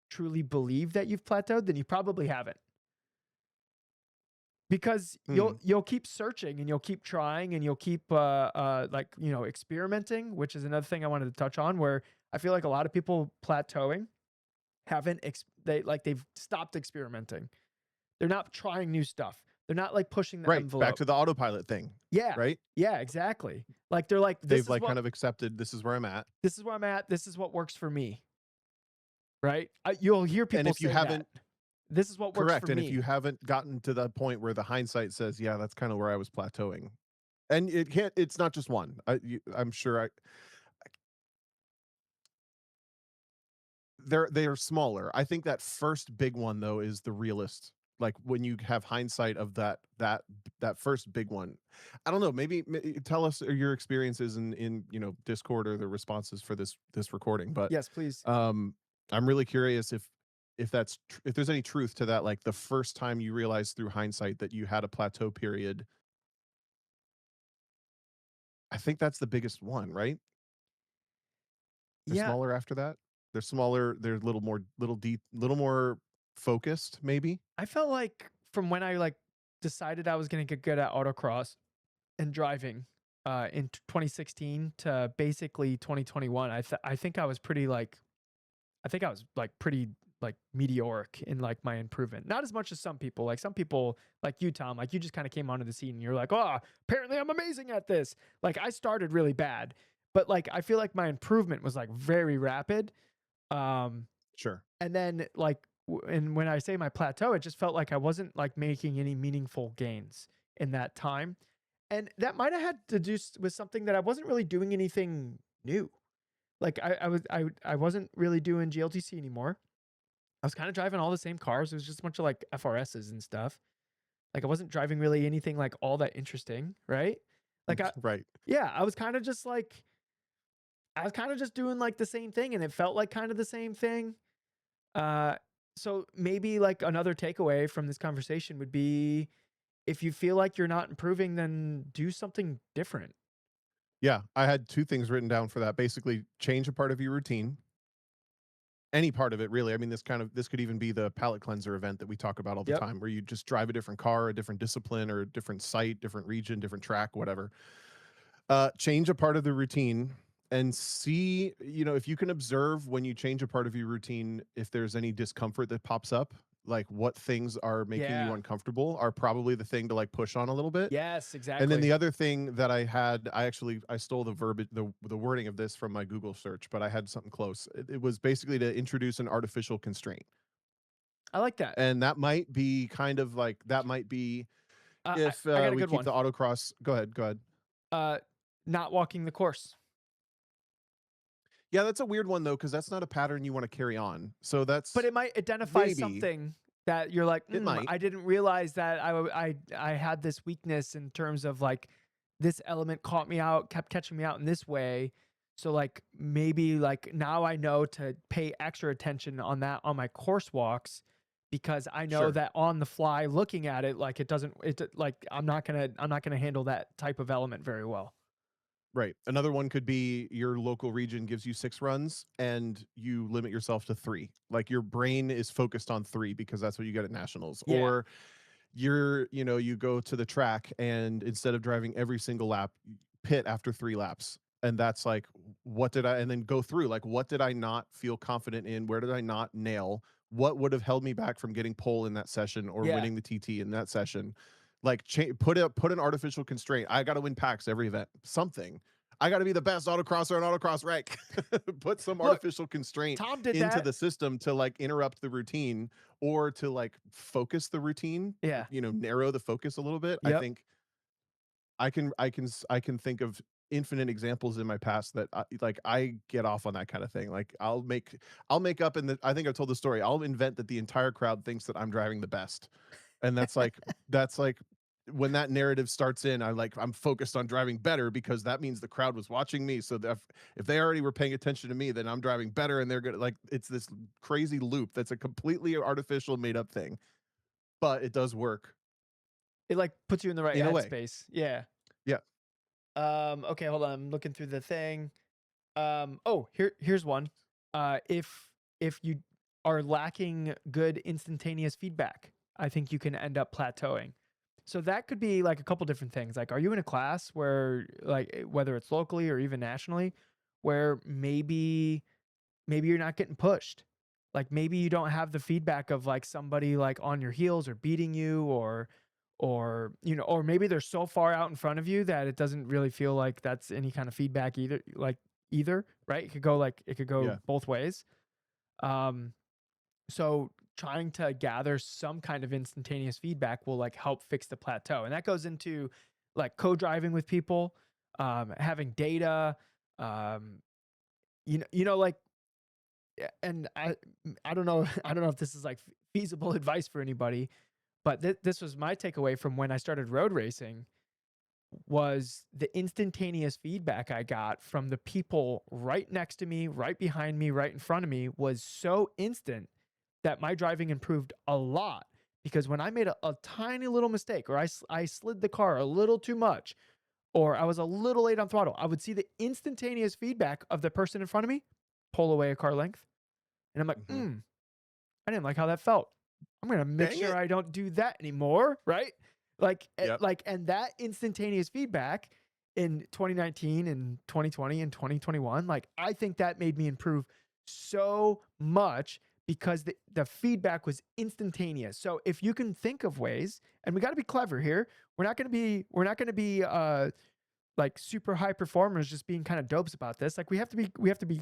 truly believe that you've plateaued, then you probably haven't. Because Mm, you'll keep searching and you'll keep trying and you'll keep like experimenting, which is another thing I wanted to touch on, where I feel like a lot of people plateauing they've stopped experimenting. They're not trying new stuff. They're not like pushing the right. Back envelope. to the autopilot thing, Yeah. right? Yeah, exactly. Like they're like, They've like kind of accepted this is where I'm at. this is where I'm at. This is what works for me. Right? You'll hear And people if you say that. haven't This is what works for correct, and if you me. haven't gotten to that point where the hindsight says, yeah, that's kind of where I was plateauing. And it's not just one. I'm sure they are smaller. I think that first big one though is the realist. Like when you have hindsight of that first big one. I don't know, maybe tell us your experiences in Discord or the responses for this recording, but Yes, please. um I'm really curious if if there's any truth to that, like the first time you realized through hindsight that you had a plateau period. I think that's the biggest one, right? They're Yeah, smaller after that. They're smaller. They're a little more, little more focused, maybe. I felt like from when I like decided I was going to get good at autocross and driving in 2016 to basically 2021, I think I was pretty like I think I was like pretty like meteoric in like my improvement. Not as much as some people. Like some people like you, Tom, like you just kind of came onto the scene and you're like, "Oh, apparently I'm amazing at this." Like I started really bad, but like I feel like my improvement was like very rapid. Um Sure. and then like and when I say my plateau, it just felt like I wasn't like making any meaningful gains in that time. And that might have had to do with something that I wasn't really doing anything new. Like I wasn't really doing GLTC anymore. I was kind of driving all the same cars. It was just a bunch of like FRSs and stuff. Like I wasn't driving really anything like all that interesting, right? Like Right. yeah, I was kind of just doing like the same thing and it felt like kind of the same thing. Uh so maybe like another takeaway from this conversation would be if you feel like you're not improving, then do something different. Yeah. I had two things written down for that. Basically, change a part of your routine. Any part of it, really. I mean, this could even be the palate cleanser event that we talk about all the Yep. time, where you just drive a different car, a different discipline, or a different site, different region, different track, whatever. Change a part of the routine, and see, if you can observe when you change a part of your routine, if there's any discomfort that pops up, like what things are making you Yeah. uncomfortable are probably the thing to like push on a little bit. Yes, And then exactly. the other thing that I stole the verbiage, the wording of this from my Google search, but I had something close. It was basically to introduce an artificial constraint. I like that. And that might be kind of like, that might be if I got a we good keep one. the autocross. Go ahead. Go ahead. Uh, Not walking the course. Yeah, that's a weird one though, because that's not a pattern you want to carry on. So But that's it might identify maybe something that you're like, it might. I didn't realize that I had this weakness in terms of like this element caught me out, kept catching me out in this way. So like maybe like now I know to pay extra attention on that on my course walks because I know Sure. that on the fly looking at it like like I'm not gonna handle that type of element very well. Right. Another one could be your local region gives you 6 runs and you limit yourself to 3. Like your brain is focused on 3 because that's what you get at nationals. Yeah. Or you go to the track and instead of driving every single lap, pit after 3 laps. And that's like, what did I, and then go through like, what did I not feel confident in? Where did I not nail? What would have held me back from getting pole in that session or Yeah. winning the TT in that session? Like, put an artificial constraint. I got to win packs every event. Something. I got to be the best autocrosser in autocross rank. Put some Look, artificial constraint Tom did into that. the system to like interrupt the routine or to like focus the routine, Yeah. narrow the focus a little bit. I Yep. think I can think of infinite examples in my past that I get off on that kind of thing. Like I'll make up in the I think I've told the story. I'll invent that the entire crowd thinks that I'm driving the best. And that's like when that narrative starts in, I'm focused on driving better because that means the crowd was watching me. So that if they already were paying attention to me, then I'm driving better and they're gonna like it's this crazy loop that's a completely artificial made up thing. But it does work It like puts you in the right in a way. headspace. Yeah. Yeah. Okay, hold on. I'm looking through the thing. Oh, here's one. If you are lacking good instantaneous feedback, I think you can end up plateauing. So that could be like a couple different things. Like, are you in a class where, like, whether it's locally or even nationally, where maybe you're not getting pushed. Like maybe you don't have the feedback of like somebody like on your heels or beating you or or maybe they're so far out in front of you that it doesn't really feel like that's any kind of feedback either, right? It could go Yeah. both ways. Um so trying to gather some kind of instantaneous feedback will like help fix the plateau. And that goes into like co-driving with people, having data, um like and I don't know I don't know if this is like feasible advice for anybody, but this was my takeaway from when I started road racing was the instantaneous feedback I got from the people right next to me, right behind me, right in front of me was so instant that my driving improved a lot because when I made a tiny little mistake or I slid the car a little too much or I was a little late on throttle, I would see the instantaneous feedback of the person in front of me pull away a car length. And I'm like, Mhm. I didn't like how that felt. I'm gonna make Dang sure it. I don't do that anymore, right? Yep. And that instantaneous feedback in 2019 and 2020 and 2021, like I think that made me improve so much because the feedback was instantaneous. So if you can think of ways, and we got to be clever here, we're not gonna be like super high performers just being kind of dopes about this. Like we have to be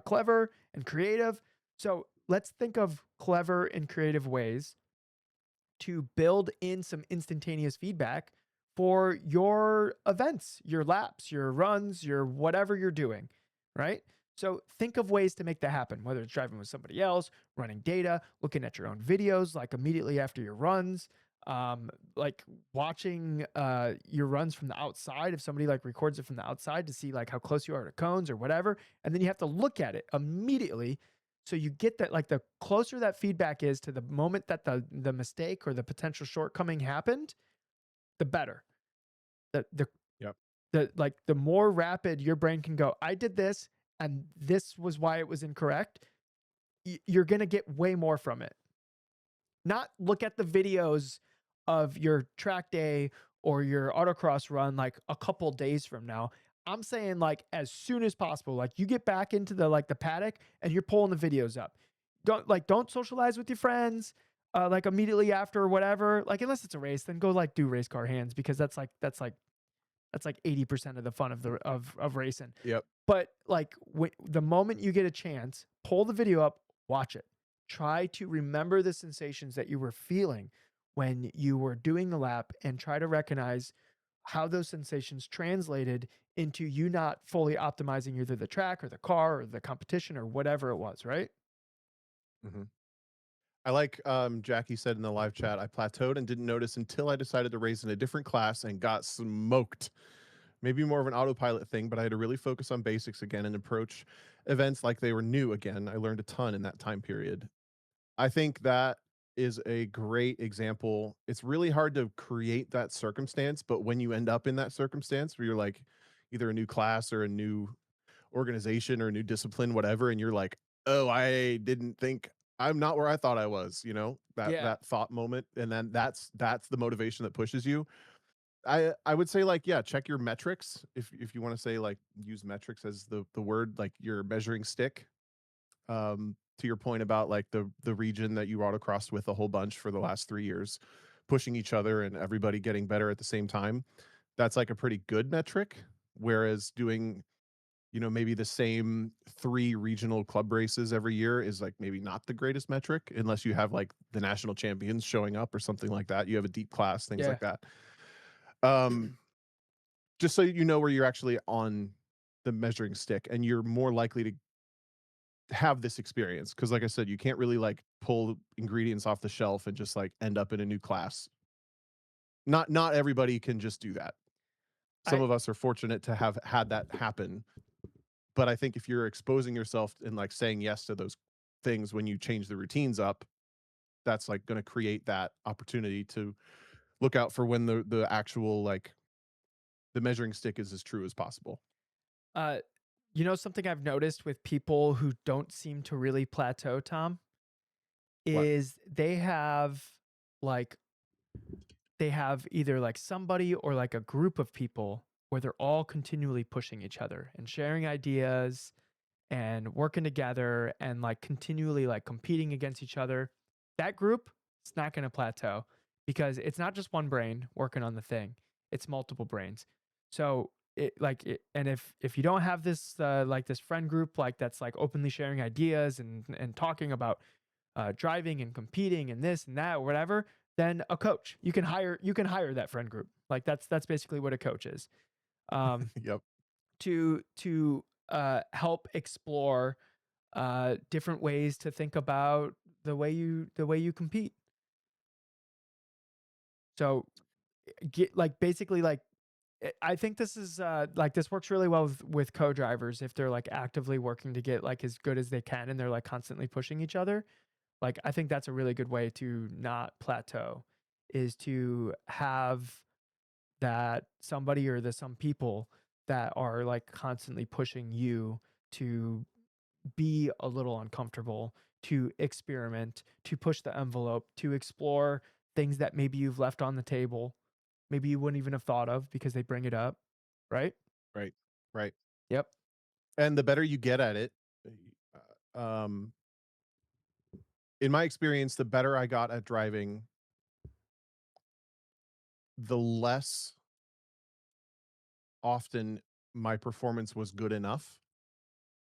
clever and creative. So let's think of clever and creative ways to build in some instantaneous feedback for your events, your laps, your runs, your whatever you're doing, right? So think of ways to make that happen, whether it's driving with somebody else, running data, looking at your own videos, like immediately after your runs, like watching your runs from the outside. If somebody like records it from the outside to see like how close you are to cones or whatever, and then you have to look at it immediately so you get that like the closer that feedback is to the moment that the mistake or the potential shortcoming happened, the better. The Yep. the more rapid your brain can go, I did this and this was why it was incorrect. You're going to get way more from it. Not look at the videos of your track day or your autocross run like a couple days from now. I'm saying like as soon as possible. Like you get back into the paddock and you're pulling the videos up. Don't socialize with your friends like immediately after or whatever. Like unless it's a race, then go like do race car hands because that's like 80% of the fun of the of racing. Yep. But like the moment you get a chance, pull the video up, watch it. Try to remember the sensations that you were feeling when you were doing the lap and try to recognize how those sensations translated into you not fully optimizing either the track or the car or the competition or whatever it was, right? Hmm. I like Jackie said in the live chat, I plateaued and didn't notice until I decided to race in a different class and got smoked. Maybe more of an autopilot thing, but I had to really focus on basics again and approach events like they were new again. I learned a ton in that time period. I think that is a great example. It's really hard to create that circumstance, but when you end up in that circumstance where you're like either a new class or a new organization or a new discipline, whatever, and you're like, oh, I didn't think I'm not where I thought I was, that Yeah. that thought moment. And then that's the motivation that pushes you. I would say like, yeah, check your metrics if you want to say like use metrics as the word, like your measuring stick. To your point about like the region that you autocrossed with a whole bunch for the last 3 years, pushing each other and everybody getting better at the same time. That's like a pretty good metric. Whereas doing, maybe the same 3 regional club races every year is like maybe not the greatest metric unless you have like the national champions showing up or something like that. You have a deep class, things Yeah. like that. Um, just so you know where you're actually on the measuring stick and you're more likely to have this experience because like I said, you can't really like pull ingredients off the shelf and just like end up in a new class. Not everybody can just do that. Some I of us are fortunate to have had that happen, but I think if you're exposing yourself and like saying yes to those things when you change the routines up, that's like going to create that opportunity to look out for when the actual like the measuring stick is as true as possible. uh something I've noticed with people who don't seem to really plateau, Tom, What? is like they have either like somebody or like a group of people where they're all continually pushing each other and sharing ideas and working together and like continually like competing against each other. That group, it's not going to plateau because it's not just one brain working on the thing, it's multiple brains. So and if you don't have this like this friend group like that's like openly sharing ideas and talking about driving and competing and this and that or whatever, then a coach. You can hire that friend group. Like that's basically what a coach is. Um, Yep. to help explore different ways to think about the way you compete. So get like basically like I think this is like this works really well with co-drivers if they're like actively working to get like as good as they can and they're like constantly pushing each other. Like I think that's a really good way to not plateau is to have that somebody or the some people that are like constantly pushing you to be a little uncomfortable, to experiment, to push the envelope, to explore things that maybe you've left on the table, maybe you wouldn't even have thought of because they bring it up, right? Right. Right. Yep. And the better you get at it, um, in my experience, the better I got at driving, the less often my performance was good enough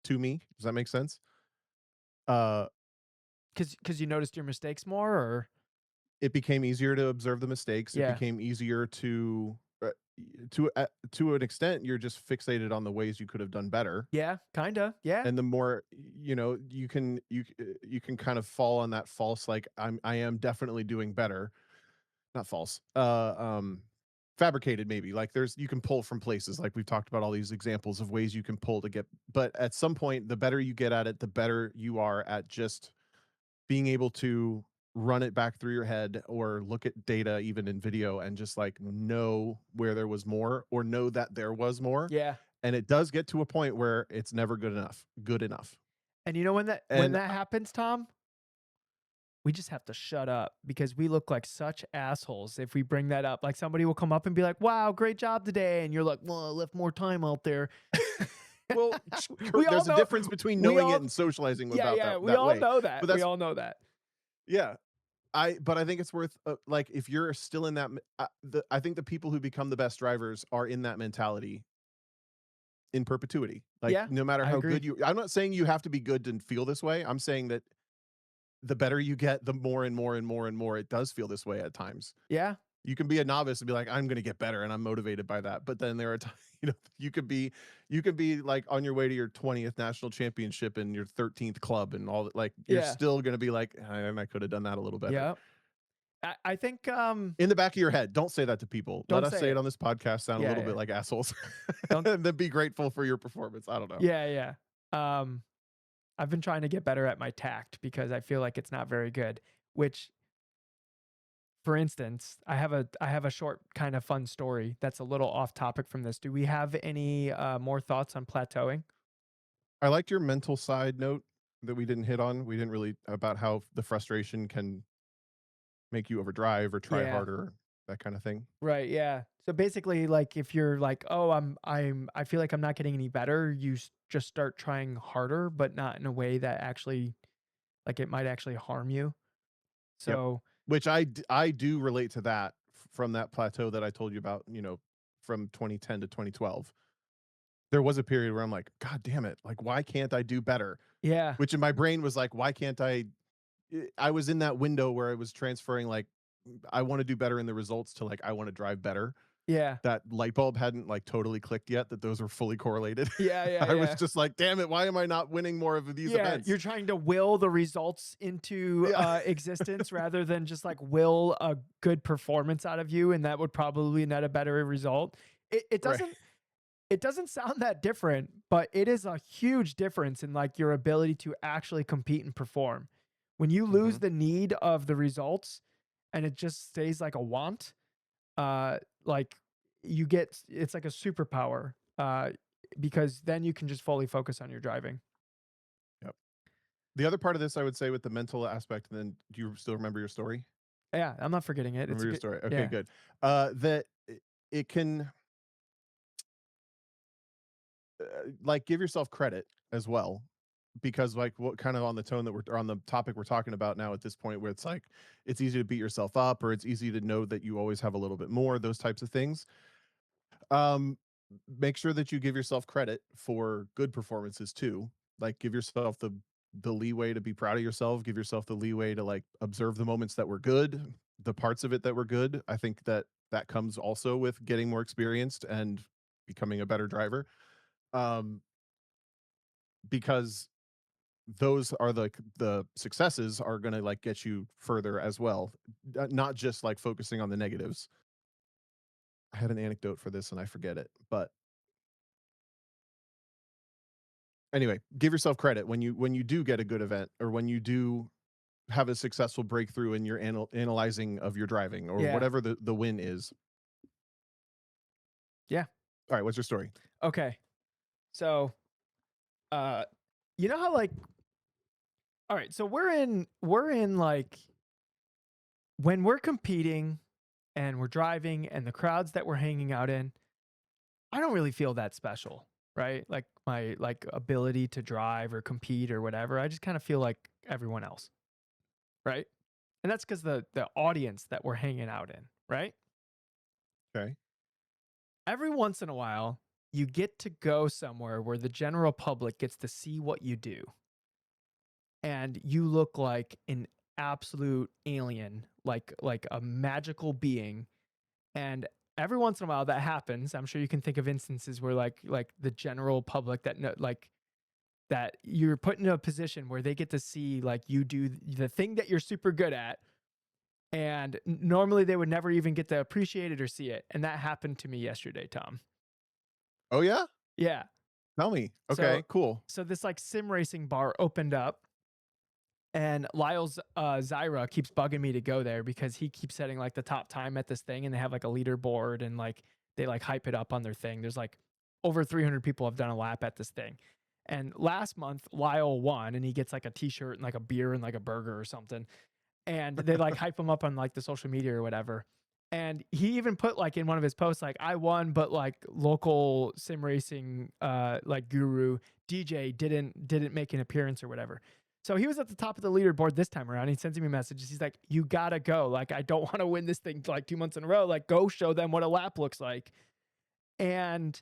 to me. Does that make sense? Uh, Cuz you noticed your mistakes more or it became easier to observe the mistakes. It yeah. became easier to an extent, you're just fixated on the ways you could have done better. Yeah, kind of. Yeah. And the more you can kind of fall on that false like I am definitely doing better, not false, fabricated maybe, like there's you can pull from places, like we've talked about all these examples of ways you can pull to get, but at some point the better you get at it, the better you are at just being able to run it back through your head or look at data even in video and just like know where there was more or know that there was more. Yeah. And it does get to a point where it's never good enough. And you know when that And happens, Tom? we just have to shut up because we look like such assholes if we bring that up. Like somebody will come up and be like, "Wow, great job today," and you're like, "Well, I left more time out there." Well, We all there's a know. difference between We knowing it all, and socializing yeah, about yeah. We that all way. know But that. We that's all know that. yeah. But I think it's worth like if you're still in that I think the people who become the best drivers are in that mentality in perpetuity. Like Yeah, no matter I how agree. good I'm not saying you have to be good to feel this way. I'm saying that the better you get, the more and more and more and more it does feel this way at times. Yeah, You can be a novice and be like, I'm going to get better, and I'm motivated by that. But then there are times, you could be like on your way to your 20th national championship and your 13th club and all that. Like you're yeah, still going to be like, I could have done that a little better. yeah. I think In the back of your head, don't say that to people. Let don't us say say it it. on this podcast, sound a Yeah, little yeah. bit like assholes, Don't. and then be grateful for your performance. I don't know. Yeah, yeah. Um, I've been trying to get better at my tact because I feel like it's not very good. Which, for instance, I have a short kind of fun story that's a little off topic from this. Do we have any more thoughts on plateauing? I liked your mental side note that we didn't hit on. We didn't really about how the frustration can make you overdrive or try Yeah. harder, that kind of thing. Right, yeah. So basically, like, if you're like, "Oh, I feel like I'm not getting any better," you just start trying harder, but not in a way that actually, like, it might actually harm you. Yep. So, Which I do relate to that from that plateau that I told you about, from 2010 to 2012. There was a period where I'm like, God damn it. Like, why can't I do better? yeah, Which in my brain was like, why can't I was in that window where I was transferring like I want to do better in the results to like I want to drive better. yeah, That light bulb hadn't like totally clicked yet that those were fully correlated. yeah, yeah, I was yeah. just like, damn it, why am I not winning more of these Yeah, events? you're trying to will the results into, Yeah. existence rather than just, like, will a good performance out of you, and that would probably net a better result. It Right. doesn't it doesn't sound that different, but it is a huge difference in, like, your ability to actually compete and perform. When you lose Hmm. the need of the results and it just stays like a want, uh, like, you get it's like a superpower, because then you can just fully focus on your driving. Yep. The other part of this, I would say, with the mental aspect, and then do you still remember your story? Yeah, I'm not forgetting it. It's Remember a your good. story. Okay, Yeah. good. That it can like give yourself credit as well, because like what kind of on the tone that we're or on the topic we're talking about now at this point, where it's like it's easy to beat yourself up, or it's easy to know that you always have a little bit more. Those types of things. Um, Make sure that you give yourself credit for good performances too. Like give yourself the leeway to be proud of yourself. Give yourself the leeway to like observe the moments that were good, the parts of it that were good. I think that that comes also with getting more experienced and becoming a better driver. Um, because those are the successes are going to like get you further as well, not just like focusing on the negatives. I had an anecdote for this and I forget it, but anyway, give yourself credit when you do get a good event, or when you do have a successful breakthrough in your analyzing of your driving, or Yeah. whatever the win is. Yeah. All right, what's your story? Okay. So, uh, you know how, like, all right, so we're in like, when we're competing and we're driving and the crowds that we're hanging out in, I don't really feel that special, right? Like my, like, ability to drive or compete or whatever. I just kind of feel like everyone else, right? And that's because the audience that we're hanging out in, right? Okay. Every once in a while, you get to go somewhere where the general public gets to see what you do, and you look like an absolute alien, like a magical being. And every once in a while that happens. I'm sure you can think of instances where, like the general public that know, like, that you're put in a position where they get to see like you do the thing that you're super good at, and normally they would never even get to appreciate it or see it. And that happened to me yesterday, Tom. Oh yeah, Yeah. tell me. So Okay, cool. so this, like, sim racing bar opened up, and Lyle's Zyra keeps bugging me to go there because he keeps setting like the top time at this thing, and they have like a leaderboard, and like they like hype it up on their thing. There's like over 300 people have done a lap at this thing. And last month Lyle won, and he gets like a t-shirt and like a beer and like a burger or something. and they like hype him up on like the social media or whatever. And he even put like in one of his posts, like, I won, but like local sim racing like guru DJ didn't make an appearance or whatever. So he was at the top of the leaderboard this time around. He sends me messages. He's like, you gotta go. Like, I don't want to win this thing like 2 months in a row. Like, go show them what a lap looks like. And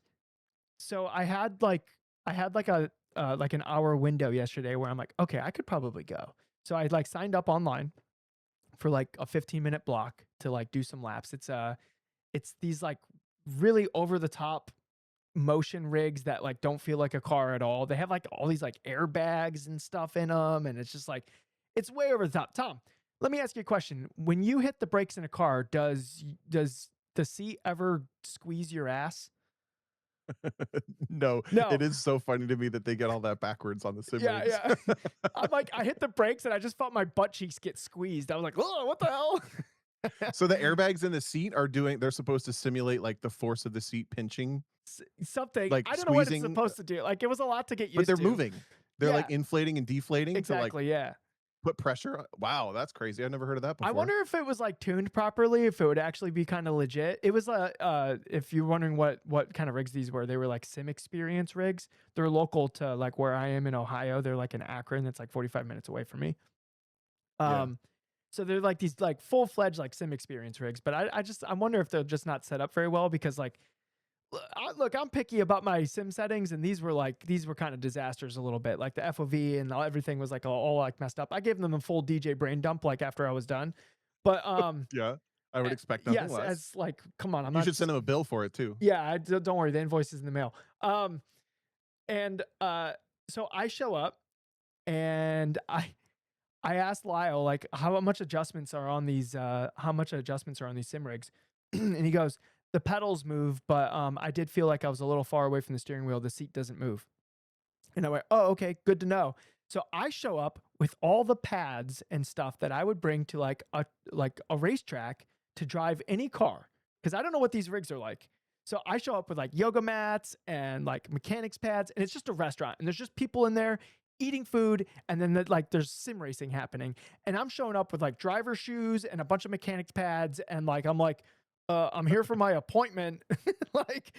so I had like an hour window yesterday where I'm like, okay, I could probably go. So I like signed up online for like a 15-minute block to like do some laps. It's these like really over the top motion rigs that like don't feel like a car at all. They have like all these like airbags and stuff in them, and it's just like it's way over the top. Tom, let me ask you a question. When you hit the brakes in a car, does the seat ever squeeze your ass? No, No. it is so funny to me that they get all that backwards on the sim Yeah, rigs. yeah. I'm like, I hit the brakes and I just felt my butt cheeks get squeezed. I was like, oh, what the hell? So the airbags in the seat are they're supposed to simulate like the force of the seat pinching, Something. like I don't know what it's squeezing, supposed to do. Like, it was a lot to get but used they're to. moving. They're Yeah, like inflating and deflating to like exactly. Yeah. put pressure. Wow, that's crazy. I've never heard of that I before. wonder if it was like tuned properly, if it would actually be kind of legit. It was if you're wondering what kind of rigs these were, they were like sim experience rigs. They're local to like where I am in Ohio. They're like in Akron, that's like 45 minutes away from me. Yeah. So they're like these like full fledged like sim experience rigs. But I wonder if they're just not set up very well because like look, I'm picky about my sim settings, and these were kind of disasters a little bit. Like the FOV and everything was like all like messed up. I gave them a full DJ brain dump like after I was done. But Yeah. I would expect nothing yes, less. as like, come on, I'm You not. should send them a bill for it too. Yeah, don't worry, the invoice is in the mail. And so I show up, and I asked Lyle like how much adjustments are on these sim rigs, and he goes, the pedals move, but I did feel like I was a little far away from the steering wheel. The seat doesn't move. And I went, oh, okay, good to know. So I show up with all the pads and stuff that I would bring to like a racetrack to drive any car, because I don't know what these rigs are like. So I show up with like yoga mats and like mechanics pads, and it's just a restaurant, and there's just people in there eating food, and then like there's sim racing happening, and I'm showing up with like driver shoes and a bunch of mechanics pads, and like I'm here for my appointment, like,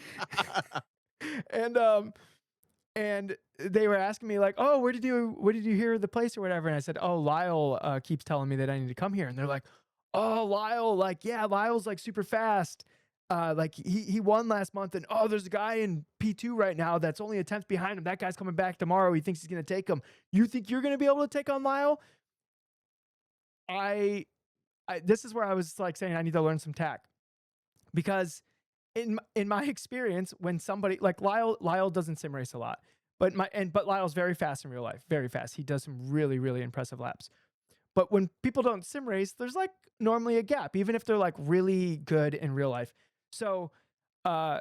and and they were asking me like, oh, where did you hear the place or whatever? And I said, oh, Lyle keeps telling me that I need to come here. And they're like, oh, Lyle, like, yeah, Lyle's like super fast. Like he won last month, and oh, there's a guy in P2 right now that's only a tenth behind him. That guy's coming back tomorrow. He thinks he's gonna take him. You think you're gonna be able to take on Lyle? I this is where I was like saying I need to learn some tack, because in my experience, when somebody like Lyle doesn't sim race a lot, but Lyle's very fast in real life, very fast. He does some really really impressive laps. But when people don't sim race, there's like normally a gap, even if they're like really good in real life. So uh,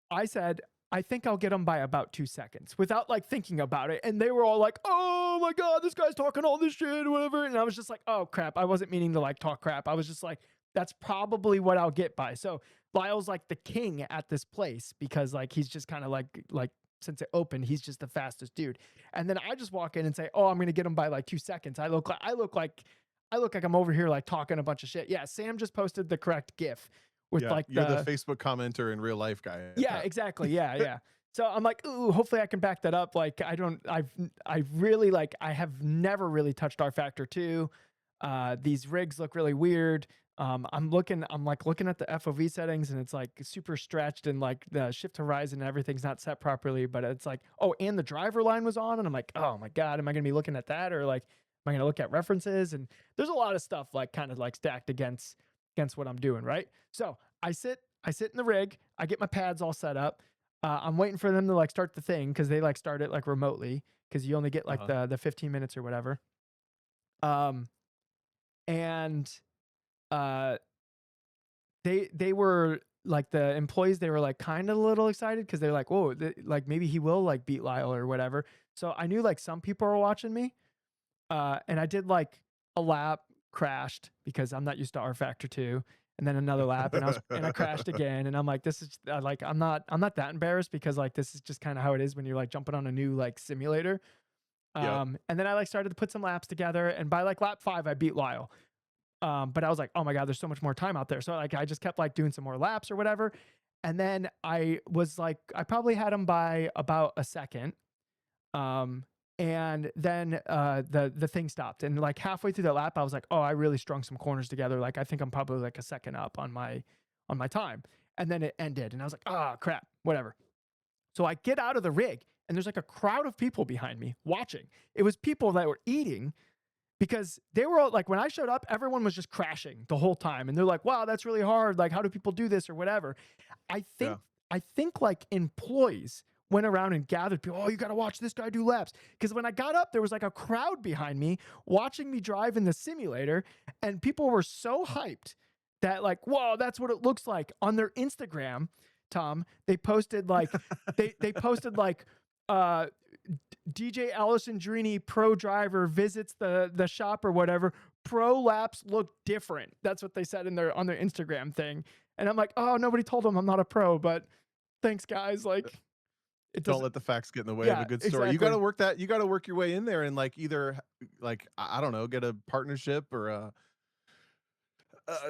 I said, I think I'll get them by about 2 seconds without like thinking about it. And they were all like, oh my God, this guy's talking all this shit or whatever. And I was just like, oh crap. I wasn't meaning to like talk crap. I was just like, that's probably what I'll get by. So Lyle's like the king at this place because like he's just kind of like since it opened, he's just the fastest dude. And then I just walk in and say, oh, I'm gonna get him by like 2 seconds. I look like I'm over here like talking a bunch of shit. Yeah, Sam just posted the correct GIF with like you're the Facebook commenter in real life guy. Yeah, exactly. Yeah, yeah. So I'm like, ooh, hopefully I can back that up. Like I really like I have never really touched R Factor 2. These rigs look really weird. I'm looking at the FOV settings, and it's like super stretched, and like the shift horizon and everything's not set properly, but it's like, oh, and the driver line was on, and I'm like, oh my God, am I gonna be looking at that, or like am I gonna look at references? And there's a lot of stuff like kind of like stacked against what I'm doing, right? So I sit in the rig, I get my pads all set up. I'm waiting for them to like start the thing, because they like start it like remotely, because you only get like the 15 minutes or whatever. And they were like, the employees, they were like kind of a little excited, because they're like, whoa, like maybe he will like beat Lyle or whatever. So I knew like some people were watching me. And I did like a lap, crashed because I'm not used to R Factor 2, and then another lap, and I crashed again. And I'm like, this is like, I'm not that embarrassed, because like this is just kind of how it is when you're like jumping on a new like simulator. Yep. And then I like started to put some laps together, and by like lap 5, I beat Lyle. But I was like, oh my God, there's so much more time out there. So like I just kept like doing some more laps or whatever. And then I was like, I probably had him by about a second. Um, and then the thing stopped. And like halfway through the lap, I was like, oh, I really strung some corners together. Like I think I'm probably like a second up on my time. And then it ended. And I was like, oh crap, whatever. So I get out of the rig and there's like a crowd of people behind me watching. It was people that were eating because they were all like, when I showed up, everyone was just crashing the whole time. And they're like, wow, that's really hard. Like, how do people do this or whatever? I think, Yeah. I think like employees went around and gathered people. Oh, you got to watch this guy do laps. Because when I got up, there was like a crowd behind me watching me drive in the simulator. And people were so hyped that like, whoa, that's what it looks like on their Instagram. Tom, they posted like, they posted like, uh, DJ Allison Drini, pro driver, visits the shop or whatever. Pro laps look different. That's what they said in their on their Instagram thing. And I'm like, oh, nobody told them I'm not a pro, but thanks, guys. Like, it Don't doesn't. let the facts get in the way of a Yeah, good story. You got exactly. to work that. You got to work your way in there and like either like I don't know, get a partnership or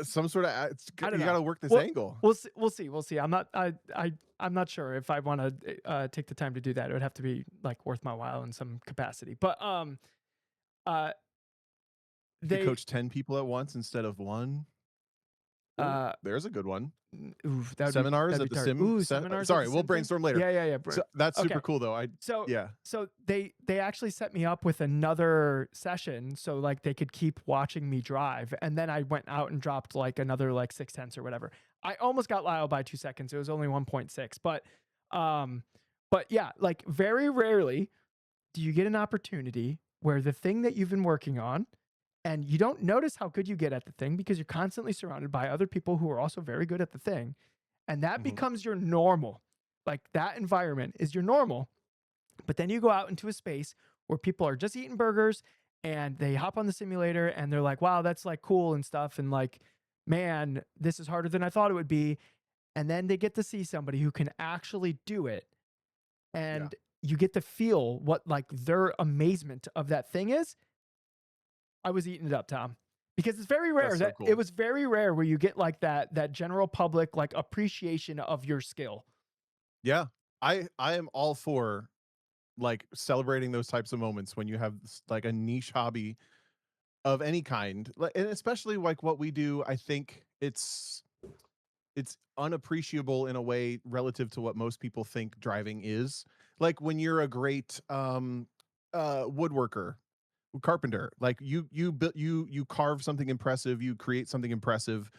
some sort of. I don't You got know. to work this Well, angle. we'll see. We'll see. We'll see. I'm not sure if I want to take the time to do that. It would have to be like worth my while in some capacity. But uh, You could they coach 10 people at once instead of one. Ooh, uh there's a good one. ooh, Seminars that'd at be the tired. sim. Ooh, seminars at Sorry, the we'll sim thing. brainstorm later. Yeah, yeah, yeah. So that's super Okay. cool though. So Yeah. so they actually set me up with another session so like they could keep watching me drive. And then I went out and dropped like another like 6/10 or whatever. I almost got Lyle by 2 seconds. It was only 1.6. Um but yeah, like very rarely do you get an opportunity where the thing that you've been working on and you don't notice how good you get at the thing because you're constantly surrounded by other people who are also very good at the thing. And that Mhm. becomes your normal. Like that environment is your normal. But then you go out into a space where people are just eating burgers and they hop on the simulator and they're like, wow, that's like cool and stuff. And like, man, this is harder than I thought it would be. And then they get to see somebody who can actually do it. Yeah. And you get to feel what like their amazement of that thing is. I was eating it up, Tom. Because it's very rare That's so that it cool. was very rare where you get like that general public like appreciation of your skill. Yeah. I am all for like celebrating those types of moments when you have like a niche hobby of any kind. And especially like what we do, I think it's unappreciable in a way relative to what most people think driving is. Like when you're a great woodworker, carpenter, like you carve something impressive, you create something impressive,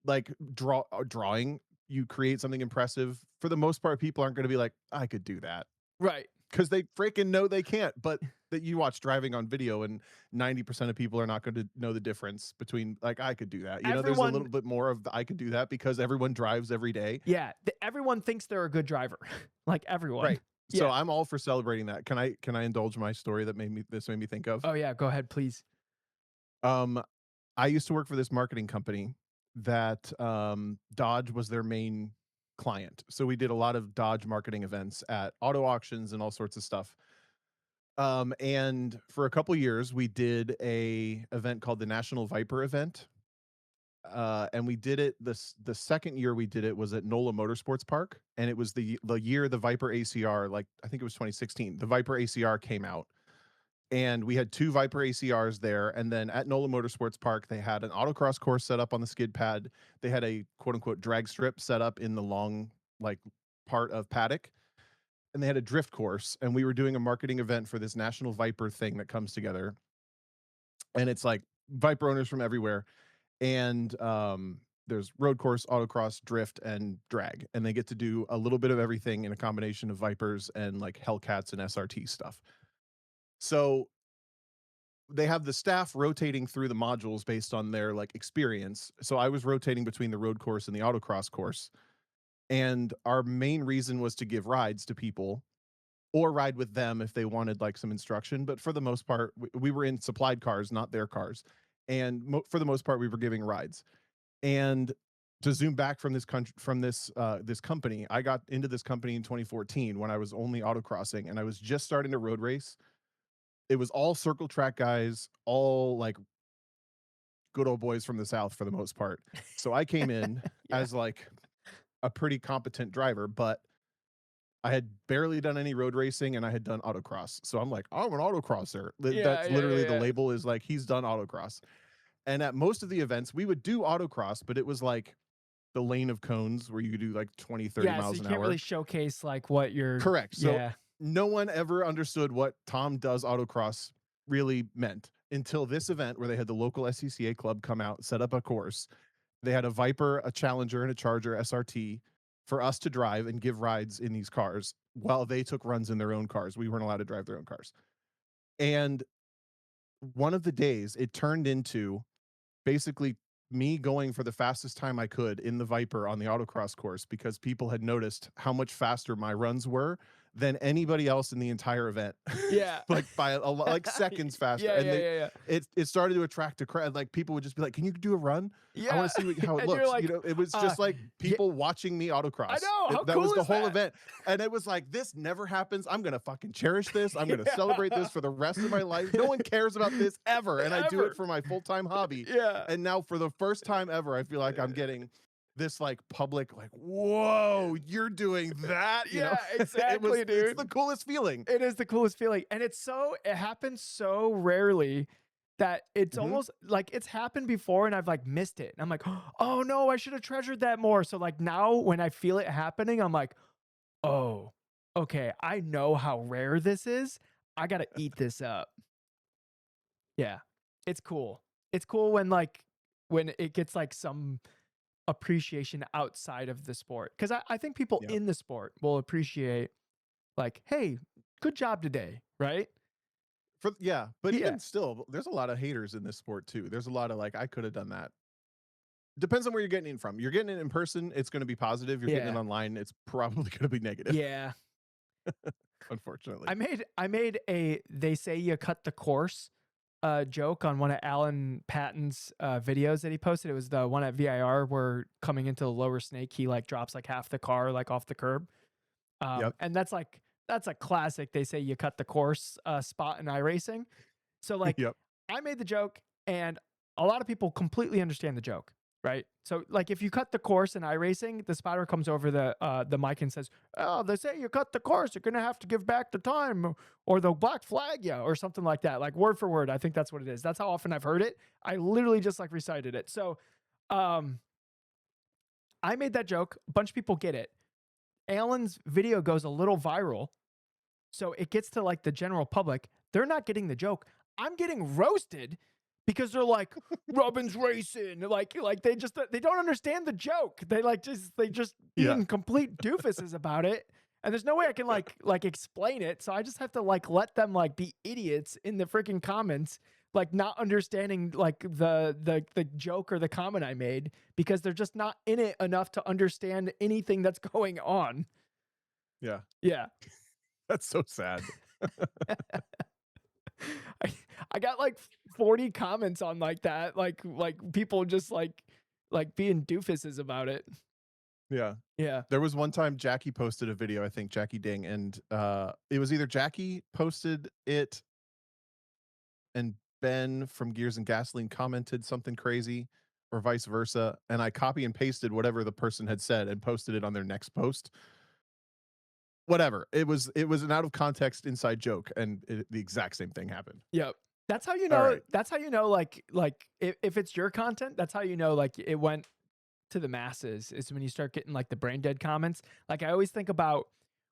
like drawing, you create something impressive. For the most part, people aren't going to be like, I could do that, Right. because they freaking know they can't. But that you watch driving on video, and 90% of people are not going to know the difference between like I could do that. You know, there's a Everyone little bit more of the I could do that because everyone drives every day. Yeah, everyone thinks they're a good driver. Like everyone. Right. So Yeah. I'm all for celebrating that. Can I indulge my story that made me think of? Oh yeah, go ahead, please. Um I used to work for this marketing company that Dodge was their main client. So we did a lot of Dodge marketing events at auto auctions and all sorts of stuff. And for a couple years we did a event called the National Viper event. And we did it the second year we did it was at NOLA Motorsports Park, and it was the year the Viper ACR, like I think it was 2016. The Viper ACR came out, and we had two Viper ACRs there. And then at NOLA Motorsports Park, they had an autocross course set up on the skid pad. They had a quote unquote drag strip set up in the long like part of paddock, and they had a drift course. And we were doing a marketing event for this National Viper thing that comes together, and it's like Viper owners from everywhere. And there's road course, autocross, drift, and drag, and they get to do a little bit of everything in a combination of Vipers and like Hellcats and SRT stuff. So they have the staff rotating through the modules based on their like experience. So I was rotating between the road course and the autocross course, and our main reason was to give rides to people or ride with them if they wanted like some instruction. But for the most part, we were in supplied cars, not their cars, and for the most part, we were giving rides. And to zoom back from this country, from this company, I got into this company in 2014 when I was only autocrossing and I was just starting to road race. it was all circle track guys, all like good old boys from the South for the most part. So I came in Yeah. as like a pretty competent driver, but I had barely done any road racing and I had done autocross. So I'm like, I'm an autocrosser. Yeah, That's yeah, literally yeah, the yeah. label is like, he's done autocross. And at most of the events, we would do autocross, but it was like the lane of cones where you could do like 20, 30 Yeah, so miles you an can't really hour. showcase like what you're Correct. So yeah. no one ever understood what Tom does autocross really meant until this event where they had the local SCCA club come out, set up a course. They had a Viper, a Challenger, and a Charger SRT for us to drive and give rides in these cars while they took runs in their own cars. We weren't allowed to drive their own cars. And one of the days, it turned into basically me going for the fastest time I could in the Viper on the autocross course because people had noticed how much faster my runs were than anybody else in the entire event. Yeah. Like by like seconds faster. Yeah, And yeah, yeah, yeah. it started to attract a crowd. Like people would just be like, "Can you do a run? I want Yeah. to see how it And you're looks." like, It was uh, just like yeah, people watching me I autocross. know. How That was cool the is whole that? event. And it was like, this never happens. I'm gonna fucking cherish this. I'm gonna celebrate Yeah. this for the rest of my life. No one cares about this ever. And I do it Ever. for my full-time hobby. Yeah. And now for the first time ever, I feel like I'm getting this like public, like, whoa, you're doing that, Yeah, it's exactly, dude. the coolest feeling. It is the coolest feeling. And it happens so rarely that it's Mhm. almost like it's happened before and I've like missed it. And I'm like, oh no, I should have treasured that more. So like now when I feel it happening, I'm like, oh, okay, I know how rare this is. I gotta eat this up. Yeah. It's cool. It's cool when it gets like some appreciation outside of the sport. Cause I think people Yeah. in the sport will appreciate like, hey, good job today, right? Yeah, but Yeah. even still, there's a lot of haters in this sport too. There's a lot of like, I could have done that. Depends on where you're getting it from. You're getting it in person, it's going to be positive. You're getting Yeah. it online, it's probably going to be negative, Yeah. unfortunately. I made a they say you cut the course joke on one of Alan Patton's videos that he posted. It was the one at VIR where coming into the lower snake, he like drops like half the car like off the curb. Yep. And that's a classic. They say you cut the course spot in iRacing. So like Yep. I made the joke and a lot of people completely understand the joke, right? So like if you cut the course in iRacing, the spotter comes over the mic and says, "Oh, they say you cut the course, you're gonna have to give back the time, or they'll black flag you," or something like that, like word for word. I think that's what it is. That's how often I've heard it. I literally just like recited it. So, um, I made that joke. A bunch of people get it. Alan's video goes a little viral, so it gets to like the general public. They're not getting the joke. I'm getting roasted because they're like Robin's racing. Like they don't understand the joke. They just Yeah. being complete doofuses about it. And there's no way I can like explain it. So I just have to like let them like be idiots in the freaking comments, like not understanding like the joke or the comment I made because they're just not in it enough to understand anything that's going on. Yeah. Yeah. That's so sad. I, I got like 40 comments on like that, like people just like being doofuses about it. Yeah. Yeah. There was one time Jackie posted a video, I think Jackie Ding, and it was either Jackie posted it and Ben from Gears and Gasoline commented something crazy or vice versa, and I copy and pasted whatever the person had said and posted it on their next post. Whatever. It was an out of context inside joke, and the exact same thing happened. Yep. That's how you All know. right. That's how you know. Like if it's your content, that's how you know. Like it went to the masses. Is when you start getting like the brain dead comments. Like I always think about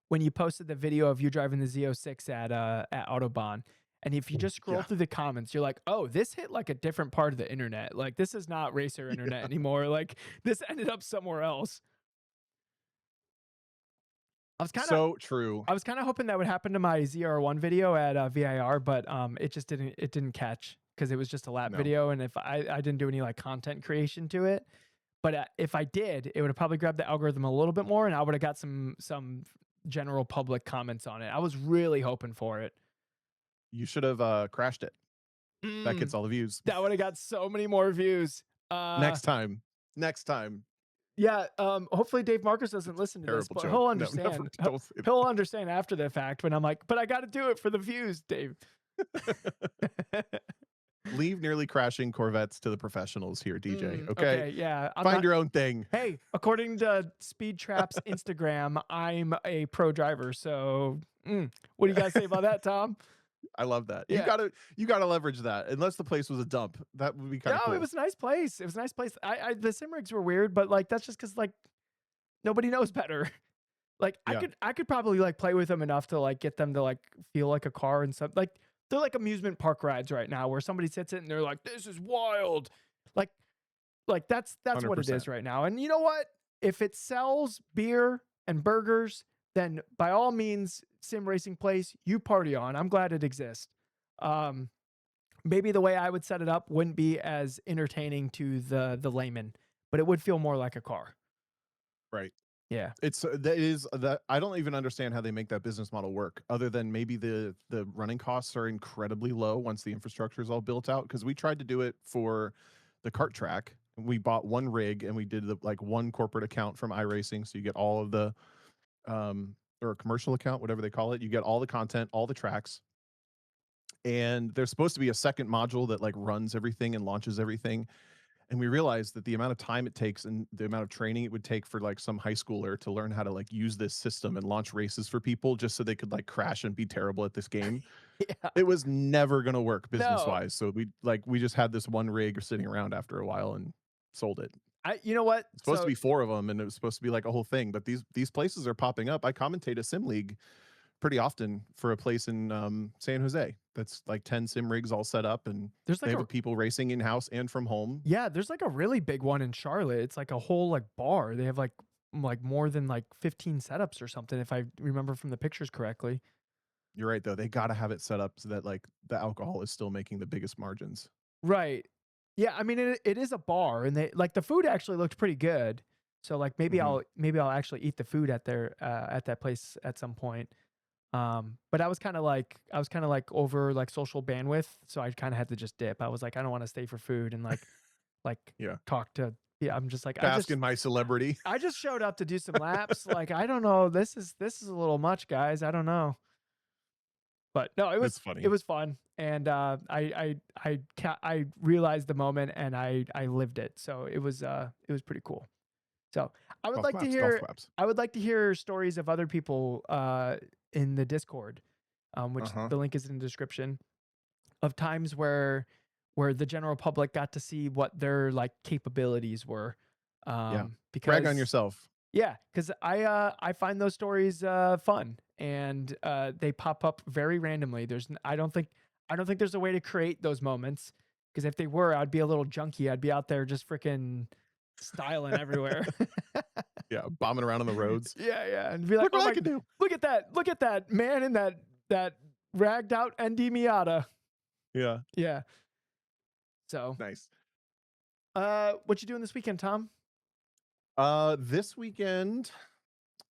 when you posted the video of you driving the Z06 at Autobahn. And if you just scroll Yeah. through the comments, you're like, oh, this hit like a different part of the internet. Like this is not racer internet anymore. Like this ended up somewhere else. I was kind of So true. I was kind of hoping that would happen to my ZR1 video at VIR, but it just didn't catch because it was just a lap No. video, and if I didn't do any like content creation to it, but if I did, it would have probably grabbed the algorithm a little bit more, and I would have got some general public comments on it. I was really hoping for it. You should have crashed it. That gets all the views. That would have got so many more views. Next time. Next time. Yeah, hopefully Dave Marcus doesn't listen to this, Terrible but joke. he'll No, understand. never, don't say that. He'll understand after the fact when I'm like, but I got to do it for the views, Dave. Leave nearly crashing Corvettes to the professionals here, DJ. Okay, Okay, yeah, I'm find not. your own thing. Hey, according to Speed Trap's Instagram, I'm a pro driver. So, what do you guys say about that, Tom? I love that. Yeah. You gotta leverage that. Unless the place was a dump, that would be kind of No, it cool. was a nice place. It was a nice place. The sim rigs were weird, but like that's just because like nobody knows better. Like Yeah, I could probably like play with them enough to like get them to like feel like a car and stuff. Like they're like amusement park rides right now where somebody sits it and they're like, "This is wild." Like that's what it 100%. is right now. And you know what? If it sells beer and burgers, then by all means, sim racing place, you party on. I'm glad it exists. Um, Maybe the way I would set it up wouldn't be as entertaining to the layman, but it would feel more like a car. Right. Yeah. It's that is that I don't even understand how they make that business model work, other than maybe the running costs are incredibly low once the infrastructure is all built out. Because we tried to do it for the kart track. We bought one rig and we did the like one corporate account from iRacing, so you get all of the or a commercial account, whatever they call it. You get all the content, all the tracks, and there's supposed to be a second module that like runs everything and launches everything. And we realized that the amount of time it takes and the amount of training it would take for like some high schooler to learn how to like use this system and launch races for people just so they could like crash and be terrible at this game, Yeah. it was never going to work business No. wise. So we just had this one rig sitting around after a while and sold it. You know what? It's supposed to So be four of them and it was supposed to be like a whole thing, but these places are popping up. I commentate a sim league pretty often for a place in San Jose that's like 10 sim rigs all set up, and there's they like have a people racing in house and from home. yeah, there's like a really big one in Charlotte. It's like a whole like bar. They have like more than like 15 setups or something if I remember from the pictures correctly. You're right though. They got to have it set up so that like the alcohol is still making the biggest margins. Right. Yeah, I mean it is a bar and they like the food actually looked pretty good. So like Hmm. maybe I'll actually eat the food at that place at some point. But I was kind of like over like social bandwidth, so I kind of had to just dip. I was like I don't want to stay for food and like Yeah. talk to yeah, I'm just like Bask in my celebrity. I just showed up to do some laps. Like I don't know, this is a little much, guys. I don't know. But no, That's it funny. was fun, and I realized the moment, and I lived it. So it was pretty cool. So I would Golf like to claps, golf hear claps. I would like to hear stories of other people in the Discord, which Uh-huh. the link is in the description, of times where the general public got to see what their like capabilities were. Yeah. Brag on Because yourself. yeah, because I find those stories fun and they pop up very randomly. I don't think there's a way to create those moments because if they were, I'd be a little junky. I'd be out there just freaking styling everywhere. Yeah, bombing around on the roads. Yeah, yeah, and be like, Look oh what I my, can do. look at that man in that ragged out ND Miata. Yeah. Yeah. So, Nice. what you doing this weekend, Tom? This weekend,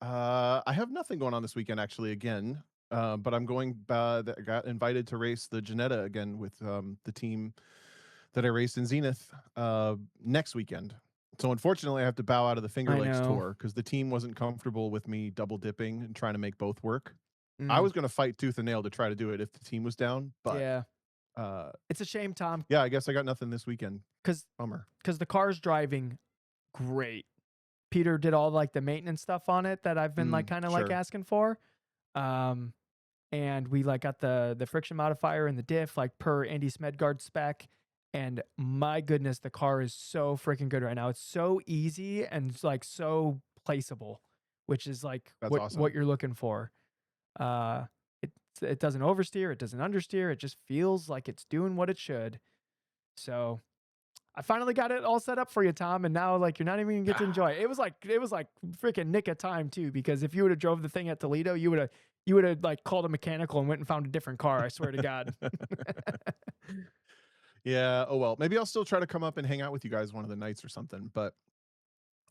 I have nothing going on this weekend actually again. But I'm going got invited to race the Janetta again with the team that I raced in Zenith next weekend. So unfortunately, I have to bow out of the Finger I Lakes know. tour because the team wasn't comfortable with me double dipping and trying to make both work. I Mm, was going to fight tooth and nail to try to do it if the team was down, but yeah, uh, it's a shame, Tom, yeah, I guess I got nothing this weekend. because Bummer. the car's driving great. Peter did all like the maintenance stuff on it that I've been like kind of like Sure. asking for. Um, and we like got the friction modifier and the diff like per Andy Smedgard spec. And my goodness, the car is so freaking good right now. It's so easy and it's like so placeable, which is like That's what awesome. you're looking for. Uh, it doesn't oversteer, it doesn't understeer, it just feels like it's doing what it should. So I finally got it all set up for you, Tom, and now like you're not even gonna get to enjoy it. It was like freaking nick of time too, because if you would have drove the thing at Toledo, you would have like called a mechanical and went and found a different car. I swear to God. Yeah. Oh well, maybe I'll still try to come up and hang out with you guys one of the nights or something. But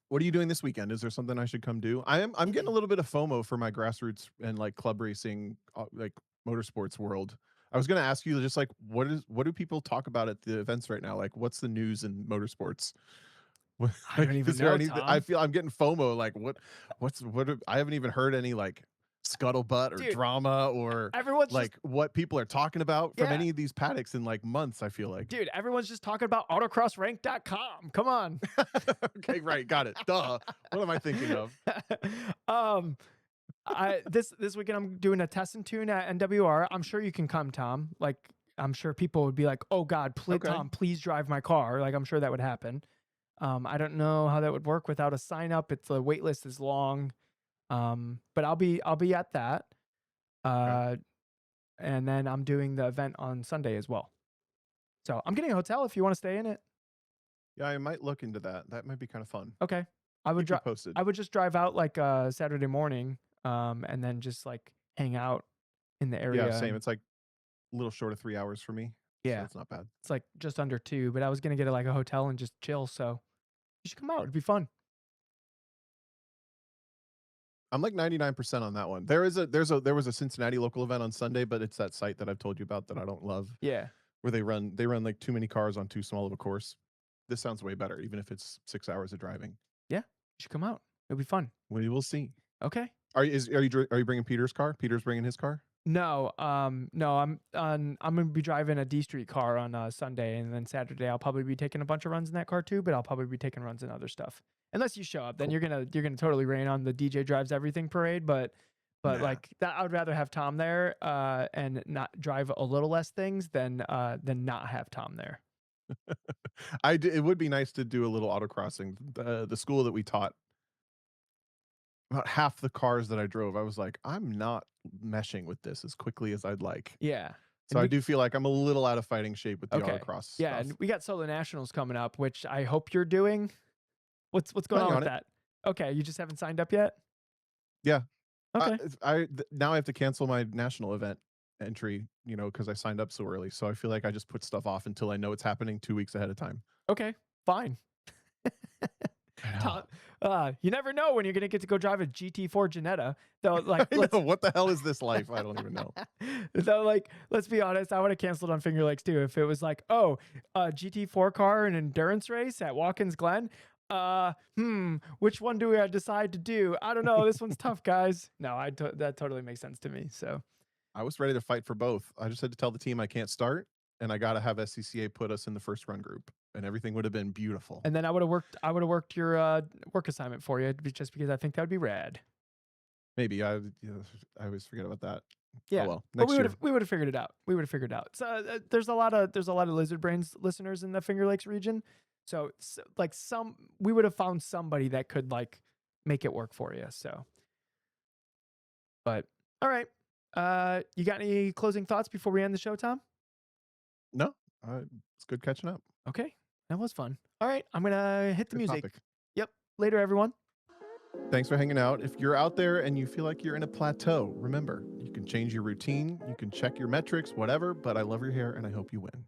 what are you doing this weekend? Is there something I should come do? I'm getting a little bit of FOMO for my grassroots and like club racing, like motorsports world. I was going to ask you just like what do people talk about at the events right now? Like what's the news in motorsports? I Like, don't even is there know, any? I Tom. feel I'm getting FOMO. Like I haven't even heard any like scuttlebutt or Dude, drama or everyone's just like what people are talking about from yeah. any of these paddocks in like months, I feel like. Dude, everyone's just talking about autocrossrank.com. Come on. Okay, right, got it. Duh. What am I thinking of? um, this weekend I'm doing a test and tune at NWR. I'm sure you can come, Tom. Like, I'm sure people would be like, "Oh God, Okay. Tom, please drive my car." Like, I'm sure that would happen. I don't know how that would work without a sign up. It's the wait list is long. But I'll be at that. Okay. And then I'm doing the event on Sunday as well. So I'm getting a hotel if you want to stay in it. Yeah, I might look into that. That might be kind of fun. Okay. I would Keep me drive. posted. I would just drive out like Saturday morning, and then just like hang out in the Yeah, area. same. It's like a little short of 3 hours for me. So Yeah, that's not bad. it's like just under 2. But I was gonna get like a hotel and just chill. So you should come out. It'd be fun. I'm like 99% on that one. There was a Cincinnati local event on Sunday, but it's that site that I've told you about that I don't love, Yeah, where they run like too many cars on too small of a course. This sounds way better, even if it's 6 hours of driving. yeah. You should come out. It'll be fun. We will see. Okay. Are you bringing Peter's car? Peter's bringing his car? No. I'm gonna be driving a D Street car on Sunday, and then Saturday I'll probably be taking a bunch of runs in that car too. But I'll probably be taking runs in other stuff. Unless you show up, then Cool. you're gonna totally rain on the DJ drives everything parade. But Nah. like that, I would rather have Tom there and not drive a little less things than not have Tom there. It would be nice to do a little autocrossing. The school that we taught, about half the cars that I drove, I was like, I'm not meshing with this as quickly as I'd like. Yeah. So And I we, do feel like I'm a little out of fighting shape with the okay. autocross Yeah, stuff. and we got Solo Nationals coming up, which I hope you're doing. What's going Planning on on with it. that? Okay, you just haven't signed up yet? Yeah. Okay. Now I have to cancel my national event entry, because I signed up so early. So I feel like I just put stuff off until I know it's happening 2 weeks ahead of time. Okay. Fine. I know. Tom, you never know when you're gonna get to go drive a GT4 Janetta. Though, like, I know. What the hell is this life? I don't even know. though, like, let's be honest, I would have canceled on Finger Lakes too if it was like, oh, a GT4 car, an endurance race at Watkins Glen. Which one do we decide to do? I don't know. This one's tough, guys. No, that totally makes sense to me. So I was ready to fight for both. I just had to tell the team I can't start, and I got to have SCCA put us in the first run group, and everything would have been beautiful. and then I would have worked your work assignment for you just because I think that would be rad. Maybe I always forget about that. Yeah. Oh well, But next year. we would have figured it out. We would have figured it out. So there's a lot of Lizard Brains listeners in the Finger Lakes region. So like we would have found somebody that could like make it work for you. So, but all right. You got any closing thoughts before we end the show, Tom? No, it's good catching up. Okay, that was fun. All right, I'm gonna hit the Good music. topic. Yep. Later, everyone. Thanks for hanging out. If you're out there and you feel like you're in a plateau, remember, you can change your routine, you can check your metrics, whatever, but I love your hair and I hope you win.